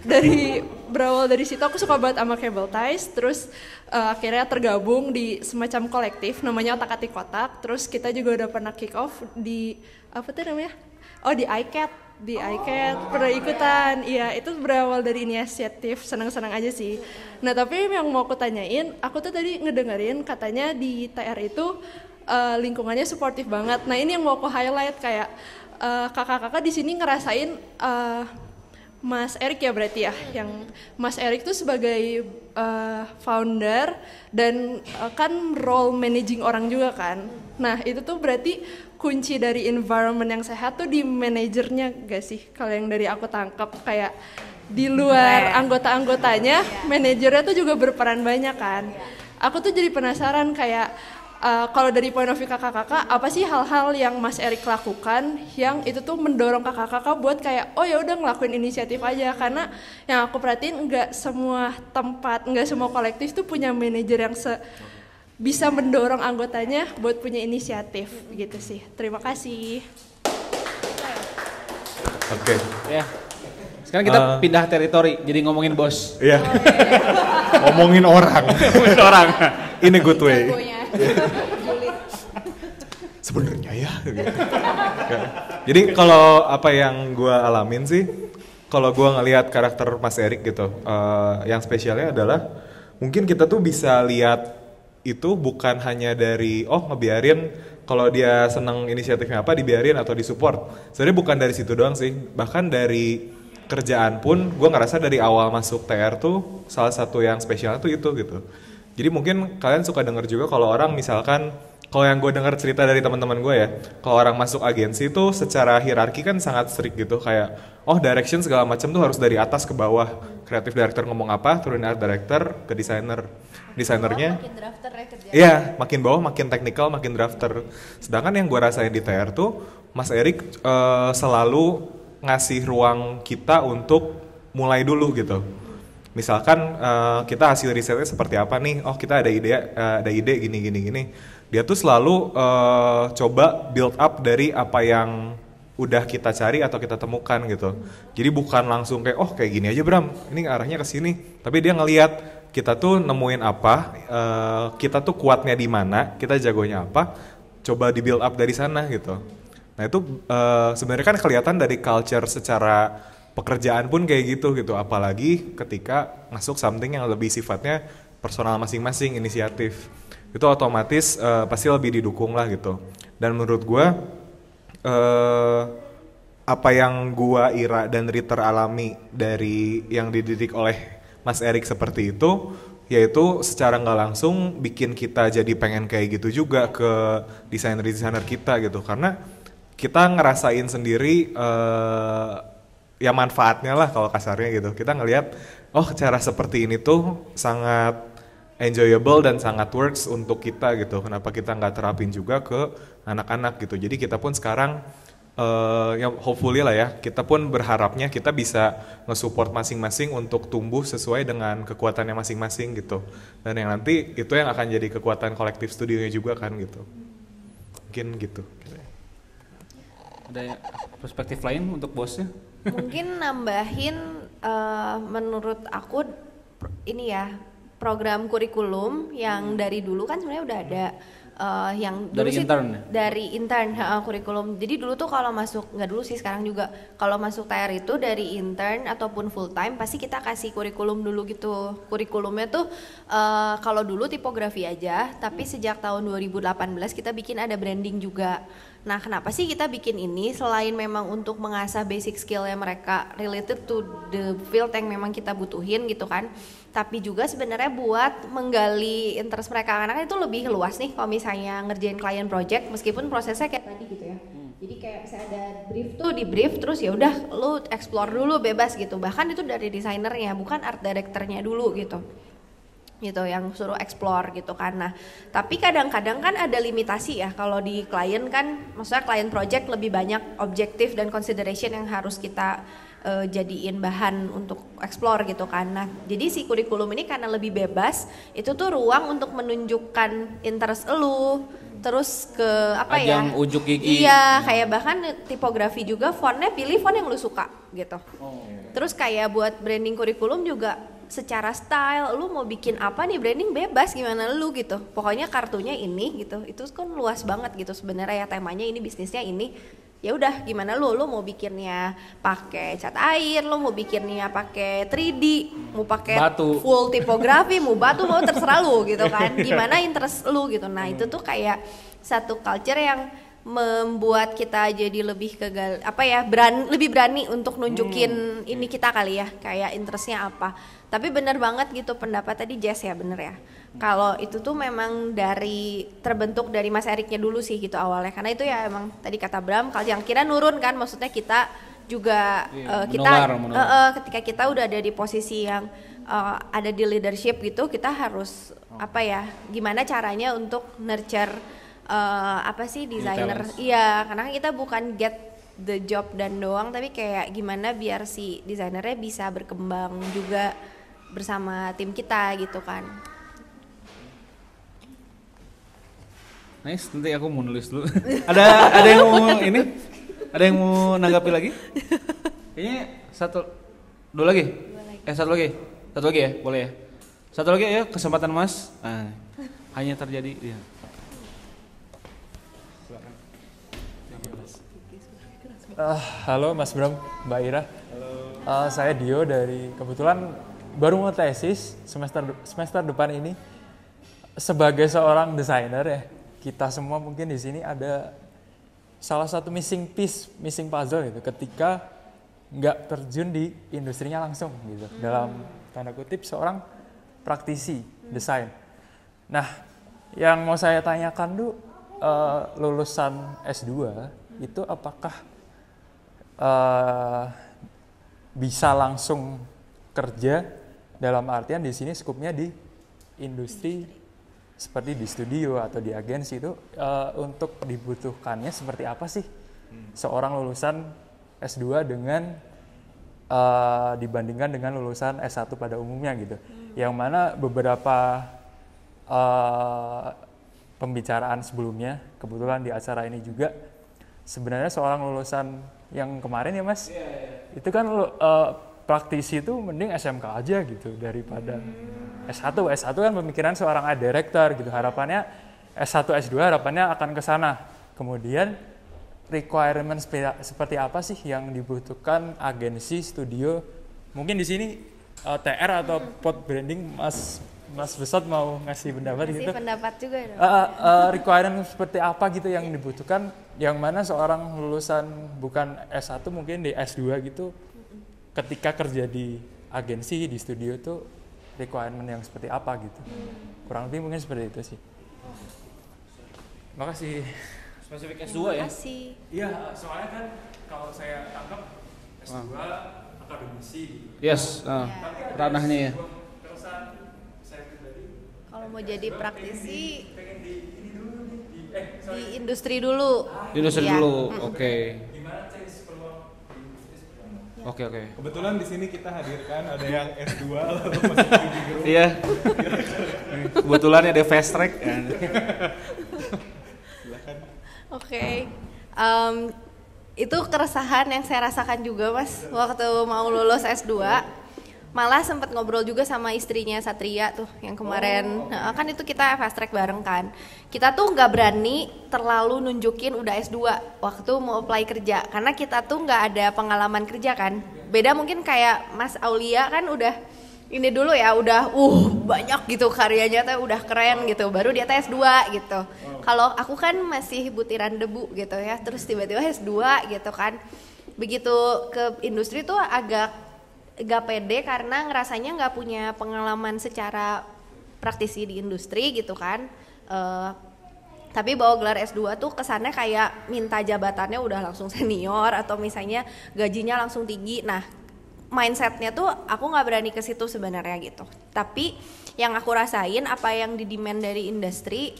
Jadi berawal dari situ aku suka banget sama cable ties, terus akhirnya tergabung di semacam kolektif namanya Otak-Atik Kotak. Terus kita juga udah pernah kick off di apa tuh namanya? Oh di iCat. Di iCat pernah ikutan, iya itu berawal dari inisiatif senang-senang aja sih. Nah tapi yang mau aku tanyain, aku tuh tadi ngedengerin katanya di TR itu lingkungannya suportif banget. Nah ini yang mau aku highlight kayak kakak-kakak di sini ngerasain Mas Erik ya berarti ya, yang Mas Erik tuh sebagai founder dan kan role managing orang juga kan. Nah itu tuh berarti kunci dari environment yang sehat tuh di manajernya gak sih? Kalau yang dari aku tangkap kayak di luar anggota-anggotanya, manajernya tuh juga berperan banyak kan. Aku tuh jadi penasaran kayak kalau dari point of view kakak-kakak, apa sih hal-hal yang Mas Erik lakukan yang itu tuh mendorong kakak-kakak buat kayak oh ya udah ngelakuin inisiatif aja. Karena yang aku perhatiin nggak semua tempat, nggak semua kolektif tuh punya manajer yang bisa mendorong anggotanya buat punya inisiatif gitu sih. Terima kasih. Oke. Ya. Sekarang kita pindah teritori, jadi ngomongin bos. Iya. Ngomongin orang. Ngomongin orang. In a good way. Jagonya. Sebenarnya ya. Gitu. Jadi kalau apa yang gue alamin sih, kalau gue ngelihat karakter Mas Erik gitu, yang spesialnya adalah mungkin kita tuh bisa lihat itu bukan hanya dari ngebiarin kalau dia seneng inisiatifnya apa dibiarin atau disupport. Sebenarnya bukan dari situ doang sih, bahkan dari kerjaan pun gue ngerasa dari awal masuk TR tuh salah satu yang spesialnya tuh itu gitu. Jadi mungkin kalian suka denger juga kalau orang misalkan, kalau yang gue dengar cerita dari teman-teman gue ya, kalau orang masuk agensi tuh secara hierarki kan sangat strict gitu, kayak direction segala macam tuh harus dari atas ke bawah. Kreatif director ngomong apa, turunin art director ke desainer. Desainernya Makin drafter ya kerjaan. iya, makin bawah makin technical, makin drafter. Sedangkan yang gue rasain di TR tuh, Mas Erik selalu ngasih ruang kita untuk mulai dulu gitu. Misalkan kita hasil risetnya seperti apa nih? Kita ada ide gini. Dia tuh selalu coba build up dari apa yang udah kita cari atau kita temukan gitu. Jadi bukan langsung kayak kayak gini aja Bram, ini arahnya ke sini. Tapi dia ngelihat kita tuh nemuin apa, kita tuh kuatnya di mana, kita jagonya apa, coba di build up dari sana gitu. Nah itu sebenarnya kan kelihatan dari culture secara pekerjaan pun kayak gitu, apalagi ketika masuk something yang lebih sifatnya personal masing-masing, inisiatif. Itu otomatis pasti lebih didukung lah gitu. Dan menurut gue, apa yang gua, Ira, dan Ritter alami dari yang dididik oleh Mas Erik seperti itu, yaitu secara nggak langsung bikin kita jadi pengen kayak gitu juga ke desainer-desainer kita gitu, karena kita ngerasain sendiri ya manfaatnya lah kalau kasarnya gitu. Kita ngelihat cara seperti ini tuh sangat enjoyable dan sangat works untuk kita gitu. Kenapa kita nggak terapin juga ke anak-anak gitu. Jadi kita pun sekarang ya hopefully lah ya, kita pun berharapnya kita bisa nge-support masing-masing untuk tumbuh sesuai dengan kekuatannya masing-masing gitu. Dan yang nanti itu yang akan jadi kekuatan kolektif studionya juga kan gitu. Mungkin gitu. Ada perspektif lain untuk bosnya? Mungkin nambahin menurut aku ini ya, program kurikulum yang dari dulu kan sebenarnya udah ada. Yang dulu dari intern kurikulum. Jadi dulu tuh kalau masuk, nggak dulu sih sekarang juga, kalau masuk TR itu dari intern ataupun full time pasti kita kasih kurikulum dulu gitu. Kurikulumnya tuh kalau dulu tipografi aja, tapi sejak tahun 2018 kita bikin ada branding juga. Nah kenapa sih kita bikin ini? Selain memang untuk mengasah basic skill yang mereka related to the field yang memang kita butuhin gitu kan, tapi juga sebenarnya buat menggali interest mereka, karena kan itu lebih luas nih kalau misalnya ngerjain klien project, meskipun prosesnya kayak tadi gitu ya. Jadi kayak misalnya ada brief tuh, di brief terus ya udah lu explore dulu bebas gitu. Bahkan itu dari desainernya, bukan art directornya dulu gitu yang suruh explore gitu kan. Nah tapi kadang-kadang kan ada limitasi ya kalau di klien kan, maksudnya klien project lebih banyak objektif dan consideration yang harus kita jadiin bahan untuk explore gitu kan. Nah jadi si kurikulum ini karena lebih bebas, itu tuh ruang untuk menunjukkan interest elu, terus ke apa ajang ya, ujuk gigi. Iya kayak bahkan tipografi juga fontnya pilih font yang lu suka gitu. Terus kayak buat branding kurikulum juga secara style, lu mau bikin apa nih branding bebas gimana lu gitu. Pokoknya kartunya ini gitu. Itu kan luas banget gitu sebenarnya ya, temanya ini, bisnisnya ini. Ya udah gimana lu mau bikinnya pakai cat air, lu mau bikinnya pakai 3D, mau pakai full tipografi, mau batu, mau terserah lu gitu kan. Gimana interest lu gitu. Nah, itu tuh kayak satu culture yang membuat kita jadi lebih lebih berani untuk nunjukin ini kita kali ya, kayak interestnya apa. Tapi bener banget gitu pendapat tadi Jess ya, bener ya. Kalau itu tuh memang terbentuk dari Mas Eriknya dulu sih gitu awalnya. Karena itu ya emang tadi kata Bram, kalau yang kira nurun kan, maksudnya kita juga menular. Ketika kita udah ada di posisi yang ada di leadership gitu, kita harus gimana caranya untuk nurture desainer. Iya, karena kita bukan get the job dan doang, tapi kayak gimana biar si desainernya bisa berkembang juga bersama tim kita gitu kan. Nice, nanti aku mau nulis dulu. ada yang mau ini? Ada yang mau nanggapi lagi? Kayaknya dua lagi. Satu lagi ya, boleh ya. Satu lagi ya, kesempatan Mas. Nah, hanya terjadi ya. Halo Mas Bram, Mbak Ira. Saya Dio dari kebetulan baru mau tesis semester depan ini. Sebagai seorang desainer ya, kita semua mungkin di sini ada salah satu missing puzzle gitu. Ketika nggak terjun di industrinya langsung gitu. Dalam tanda kutip seorang praktisi desain. Nah, yang mau saya tanyakan tuh lulusan S2 itu apakah bisa langsung kerja dalam artian di sini skupnya di industri seperti di studio atau di agensi itu untuk dibutuhkannya seperti apa sih seorang lulusan S2 dengan dibandingkan dengan lulusan S1 pada umumnya gitu. Yang mana beberapa pembicaraan sebelumnya, kebetulan di acara ini juga sebenarnya seorang lulusan yang kemarin ya Mas, itu kan praktisi itu mending SMK aja gitu daripada S1. S1 kan pemikiran seorang art director gitu, harapannya S1, S2 harapannya akan ke sana. Kemudian requirement seperti apa sih yang dibutuhkan agensi, studio? Mungkin di sini TR atau pot branding Mas Besot mau ngasih pendapat gitu. Ngasih pendapat juga dong. Requirement seperti apa gitu yang dibutuhkan, yang mana seorang lulusan bukan S1 mungkin di S2 gitu ketika kerja di agensi, di studio tuh requirement yang seperti apa gitu. Kurang lebih mungkin seperti itu sih. Makasih. Spesifik S2 ya? Iya, soalnya kan kalau saya tangkap S2 akademisi. Yes, ranahnya ya. Kalau mau jadi praktisi di industri dulu. Di industri dulu, oke. Oke. Kebetulan di sini kita hadirkan ada yang S2 lalu masuk di grup. Iya. Kebetulan ada fast track. Oke. Itu keresahan yang saya rasakan juga Mas waktu mau lulus S2. Malah sempat ngobrol juga sama istrinya Satria tuh yang kemarin. Nah, kan itu kita fast track bareng kan. Kita tuh nggak berani terlalu nunjukin udah S2 waktu mau apply kerja karena kita tuh nggak ada pengalaman kerja kan. Beda mungkin kayak Mas Aulia kan udah ini dulu ya, udah banyak gitu karyanya tuh udah keren gitu. Baru dia tes S2 gitu. Kalau aku kan masih butiran debu gitu ya. Terus tiba-tiba S2 gitu kan. Begitu ke industri tuh agak gak pede karena ngerasanya gak punya pengalaman secara praktisi di industri gitu kan. Tapi bawa gelar S2 tuh kesannya kayak minta jabatannya udah langsung senior atau misalnya gajinya langsung tinggi. Nah mindsetnya tuh aku gak berani ke situ sebenarnya gitu. Tapi yang aku rasain apa yang di-demand dari industri,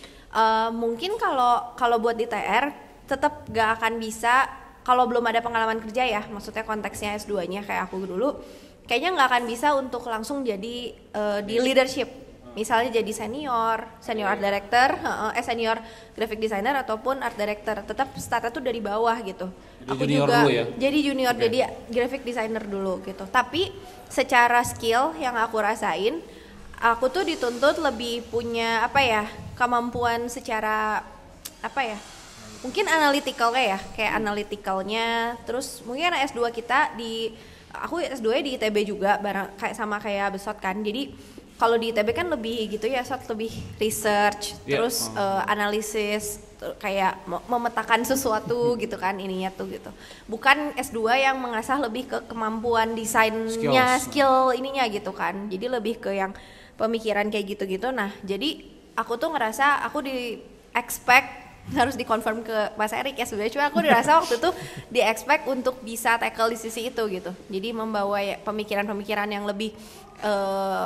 mungkin kalau buat di TR tetap gak akan bisa kalau belum ada pengalaman kerja ya, maksudnya konteksnya S2-nya kayak aku dulu, kayaknya nggak akan bisa untuk langsung jadi di leadership. Misalnya jadi senior art director, senior graphic designer ataupun art director, tetap startnya tuh dari bawah gitu. Jadi aku junior juga dulu ya? jadi junior, jadi graphic designer dulu gitu. Tapi secara skill yang aku rasain, aku tuh dituntut lebih punya kemampuan secara mungkin analyticalnya ya, kayak analyticalnya. Terus mungkin S2 kita aku S2 di ITB juga kayak Besot kan. Jadi kalau di ITB kan lebih gitu ya, lebih research, terus analisis, kayak memetakan sesuatu gitu kan ininya tuh gitu. Bukan S2 yang mengasah lebih ke kemampuan desainnya, skill ininya gitu kan. Jadi lebih ke yang pemikiran kayak gitu-gitu. Nah, jadi aku tuh ngerasa aku di expect, harus dikonfirm ke Mas Erik ya sebenarnya, cuma aku dirasa waktu itu di expect untuk bisa tackle di sisi itu gitu. Jadi membawa pemikiran-pemikiran yang lebih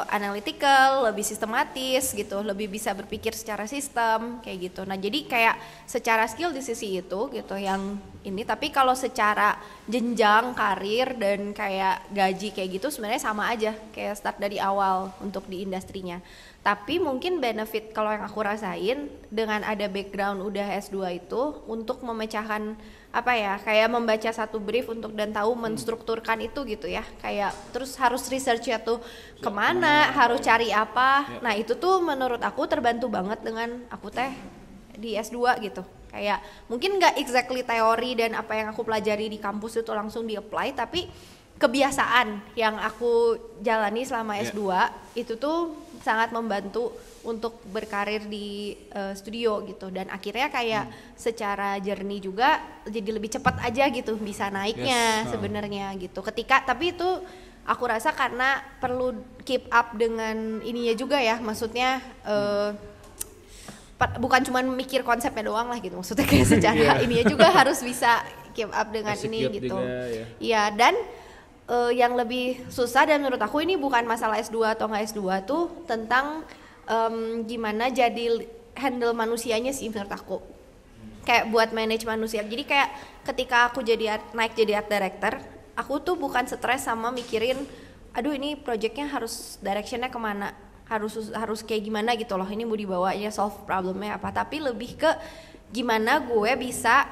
analytical, lebih sistematis gitu, lebih bisa berpikir secara sistem kayak gitu. Nah jadi kayak secara skill di sisi itu gitu yang ini, tapi kalau secara jenjang karir dan kayak gaji kayak gitu sebenarnya sama aja kayak start dari awal untuk di industrinya. Tapi mungkin benefit kalau yang aku rasain dengan ada background udah S2 itu untuk memecahkan apa ya, kayak membaca satu brief untuk dan tahu menstrukturkan itu gitu ya, kayak terus harus research-nya tuh kemana, harus cari apa. Nah itu tuh menurut aku terbantu banget dengan aku teh di S2 gitu. Kayak mungkin nggak exactly teori dan apa yang aku pelajari di kampus itu langsung di-apply, tapi kebiasaan yang aku jalani selama S2 itu tuh sangat membantu untuk berkarir di studio gitu, dan akhirnya kayak secara journey juga jadi lebih cepat aja gitu bisa naiknya sebenarnya gitu. Ketika tapi itu aku rasa karena perlu keep up dengan ininya juga ya, maksudnya bukan cuma mikir konsepnya doang lah gitu, maksudnya kayak secara ininya juga harus bisa keep up dengan ini gitu. Iya, dan yang lebih susah dan menurut aku ini bukan masalah S2 atau nggak S2 tuh tentang gimana jadi handle manusianya sih menurut aku, kayak buat manage manusia. Jadi kayak ketika aku naik jadi art director, aku tuh bukan stres sama mikirin aduh ini projectnya harus directionnya kemana, harus kayak gimana gitu loh, ini mau dibawanya solve problemnya apa, tapi lebih ke gimana gue bisa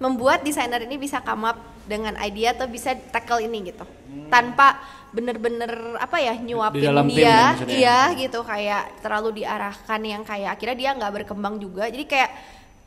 membuat desainer ini bisa come up dengan ide atau bisa tackle ini gitu, tanpa bener-bener apa ya nyuapin dia, iya gitu, kayak terlalu diarahkan yang kayak akhirnya dia nggak berkembang juga. Jadi kayak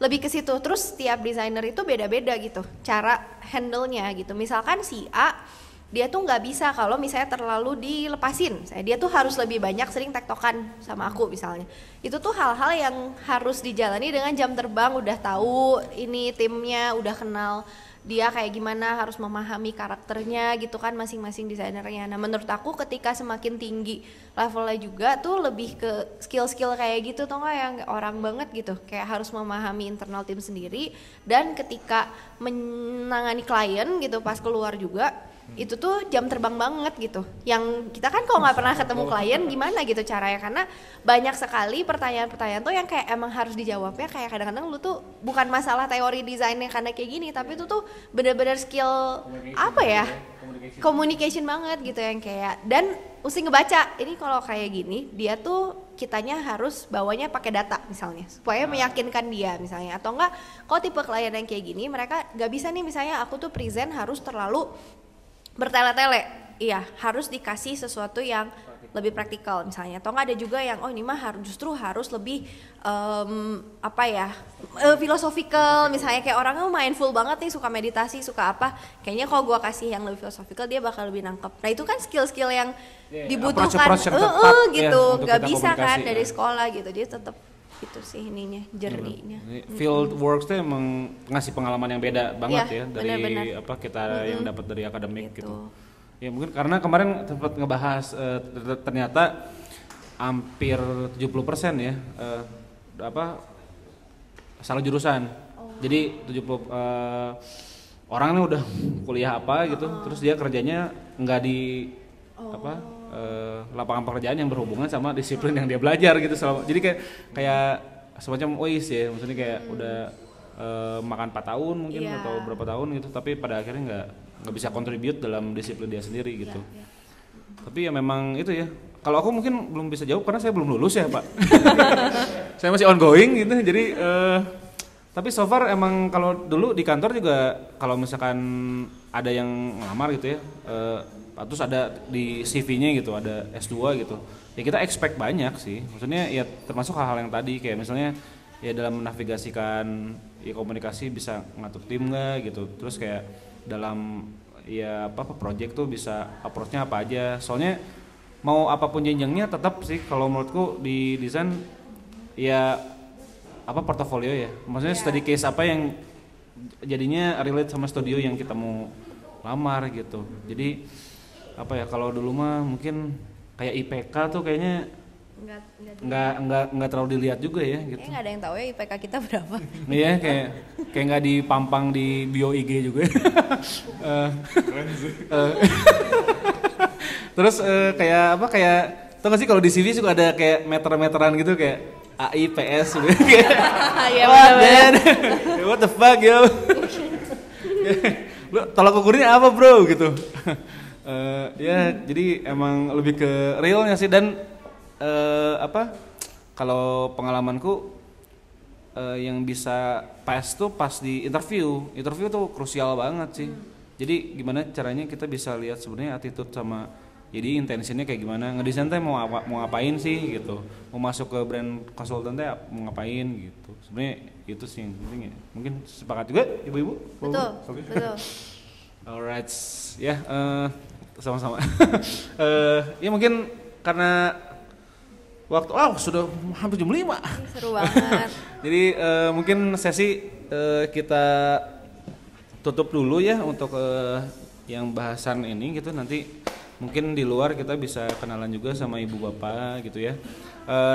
lebih ke situ. Terus tiap desainer itu beda-beda gitu cara handle-nya gitu. Misalkan si A dia tuh nggak bisa kalau misalnya terlalu dilepasin, dia tuh harus lebih banyak sering tektokan sama aku misalnya. Itu tuh hal-hal yang harus dijalani dengan jam terbang, udah tahu ini timnya, udah kenal dia kayak gimana, harus memahami karakternya gitu kan masing-masing desainernya. Nah menurut aku ketika semakin tinggi levelnya juga tuh lebih ke skill-skill kayak gitu tuh nggak yang orang banget gitu, kayak harus memahami internal tim sendiri, dan ketika menangani klien gitu pas keluar juga itu tuh jam terbang banget gitu, yang kita kan kalau nggak pernah ketemu klien gimana gitu caranya, karena banyak sekali pertanyaan-pertanyaan tuh yang kayak emang harus dijawabnya kayak kadang-kadang lu tuh bukan masalah teori desainnya karena kayak gini, tapi itu tuh benar-benar skill apa ya, communication banget gitu, yang kayak dan mesti ngebaca ini kalau kayak gini dia tuh kitanya harus bawanya pakai data misalnya supaya meyakinkan dia misalnya, atau enggak kalau tipe klien yang kayak gini mereka nggak bisa nih misalnya aku tuh present harus terlalu bertele-tele, iya harus dikasih sesuatu yang lebih praktikal misalnya, atau nggak ada juga yang oh ini mah justru harus lebih apa ya philosophical misalnya, kayak orangnya mindful banget nih, suka meditasi, suka apa, kayaknya kalau gue kasih yang lebih philosophical dia bakal lebih nangkep. Nah itu kan skill-skill yang dibutuhkan gitu, nggak bisa kan dari sekolah gitu, dia tetap itu sih ininya, journey-nya. Field works tuh emang ngasih pengalaman yang beda banget ya dari bener-bener. apa kita yang dapat dari akademik gitu. Ya mungkin karena kemarin sempat ngebahas ternyata hampir 70% ya apa salah jurusan. Jadi 70 orang nih udah kuliah apa gitu, terus dia kerjanya nggak di apa lapangan pekerjaan yang berhubungan sama disiplin yang dia belajar gitu selama, jadi kayak semacam waste ya, maksudnya kayak udah makan 4 tahun mungkin atau berapa tahun gitu, tapi pada akhirnya nggak bisa contribute dalam disiplin dia sendiri gitu. Tapi ya memang itu ya, kalau aku mungkin belum bisa jawab karena saya belum lulus ya Pak. Saya masih ongoing gitu, jadi tapi so far emang kalau dulu di kantor juga kalau misalkan ada yang ngelamar gitu ya, terus ada di CV-nya gitu ada S2 gitu, ya kita expect banyak sih, maksudnya ya termasuk hal-hal yang tadi kayak misalnya ya dalam menavigasikan ya komunikasi bisa ngatur tim nggak gitu, terus kayak dalam ya apa project tuh bisa approach-nya apa aja, soalnya mau apapun jenjangnya tetap sih kalau menurutku di desain ya apa portofolio ya, maksudnya study case apa yang jadinya relate sama studio yang kita mau lamar gitu. Jadi apa ya, kalau dulu mah mungkin kayak IPK tuh kayaknya nggak terlalu dilihat juga ya gitu. Kayaknya nggak ada yang tahu ya IPK kita berapa. Iya kayak nggak dipampang di bio IG juga. Terus kayak apa kayak tau gak sih kalau di CV suka ada kayak meter-meteran gitu kayak AI, PS gitu. Iya What, benar. man? What the fuck yo? Lu tolak ukurnya apa bro gitu? Ya jadi emang lebih ke realnya sih dan apa? Kalau pengalamanku yang bisa pas tuh pas di interview tuh krusial banget sih. Jadi gimana caranya kita bisa lihat sebenarnya attitude sama jadi intensinya kayak gimana, ngedesain teh mau ngapain sih gitu, mau masuk ke brand konsultan teh mau ngapain gitu. Sebenarnya itu sih yang penting ya. Mungkin sepakat juga ibu-ibu? Betul, Okay. betul. Alright, ya sama-sama. Ya mungkin karena waktu sudah hampir jam 5. Seru banget. Jadi mungkin sesi kita tutup dulu ya untuk yang bahasan ini gitu. Nanti mungkin di luar kita bisa kenalan juga sama ibu bapak gitu ya.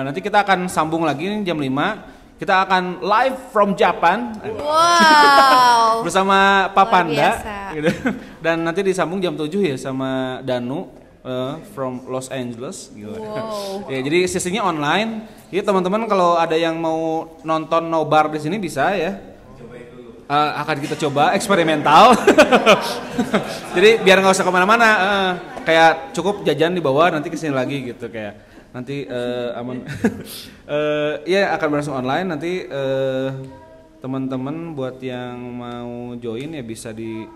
Nanti kita akan sambung lagi nih jam 5. Kita akan live from Japan. Wow. Bersama Pak Panda gitu. Dan nanti disambung jam 7 ya sama Danu from Los Angeles gitu. Wow. Ya, jadi sesinya online. Jadi teman-teman kalau ada yang mau nonton nobar di sini bisa ya. Akan kita coba eksperimental. Jadi biar nggak usah kemana-mana, kayak cukup jajan di bawah nanti kesini lagi gitu kayak nanti aman. Ya akan berlangsung online nanti teman-teman buat yang mau join ya bisa di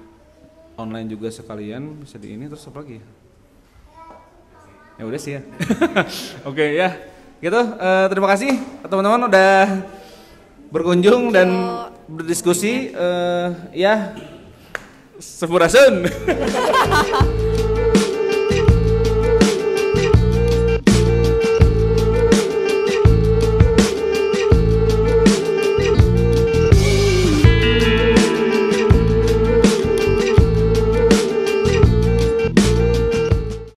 online juga sekalian bisa di ini terus apa lagi? Ya udah sih ya. Oke ya gitu. Terima kasih teman-teman udah berkunjung dan berdiskusi ya Sampurasun.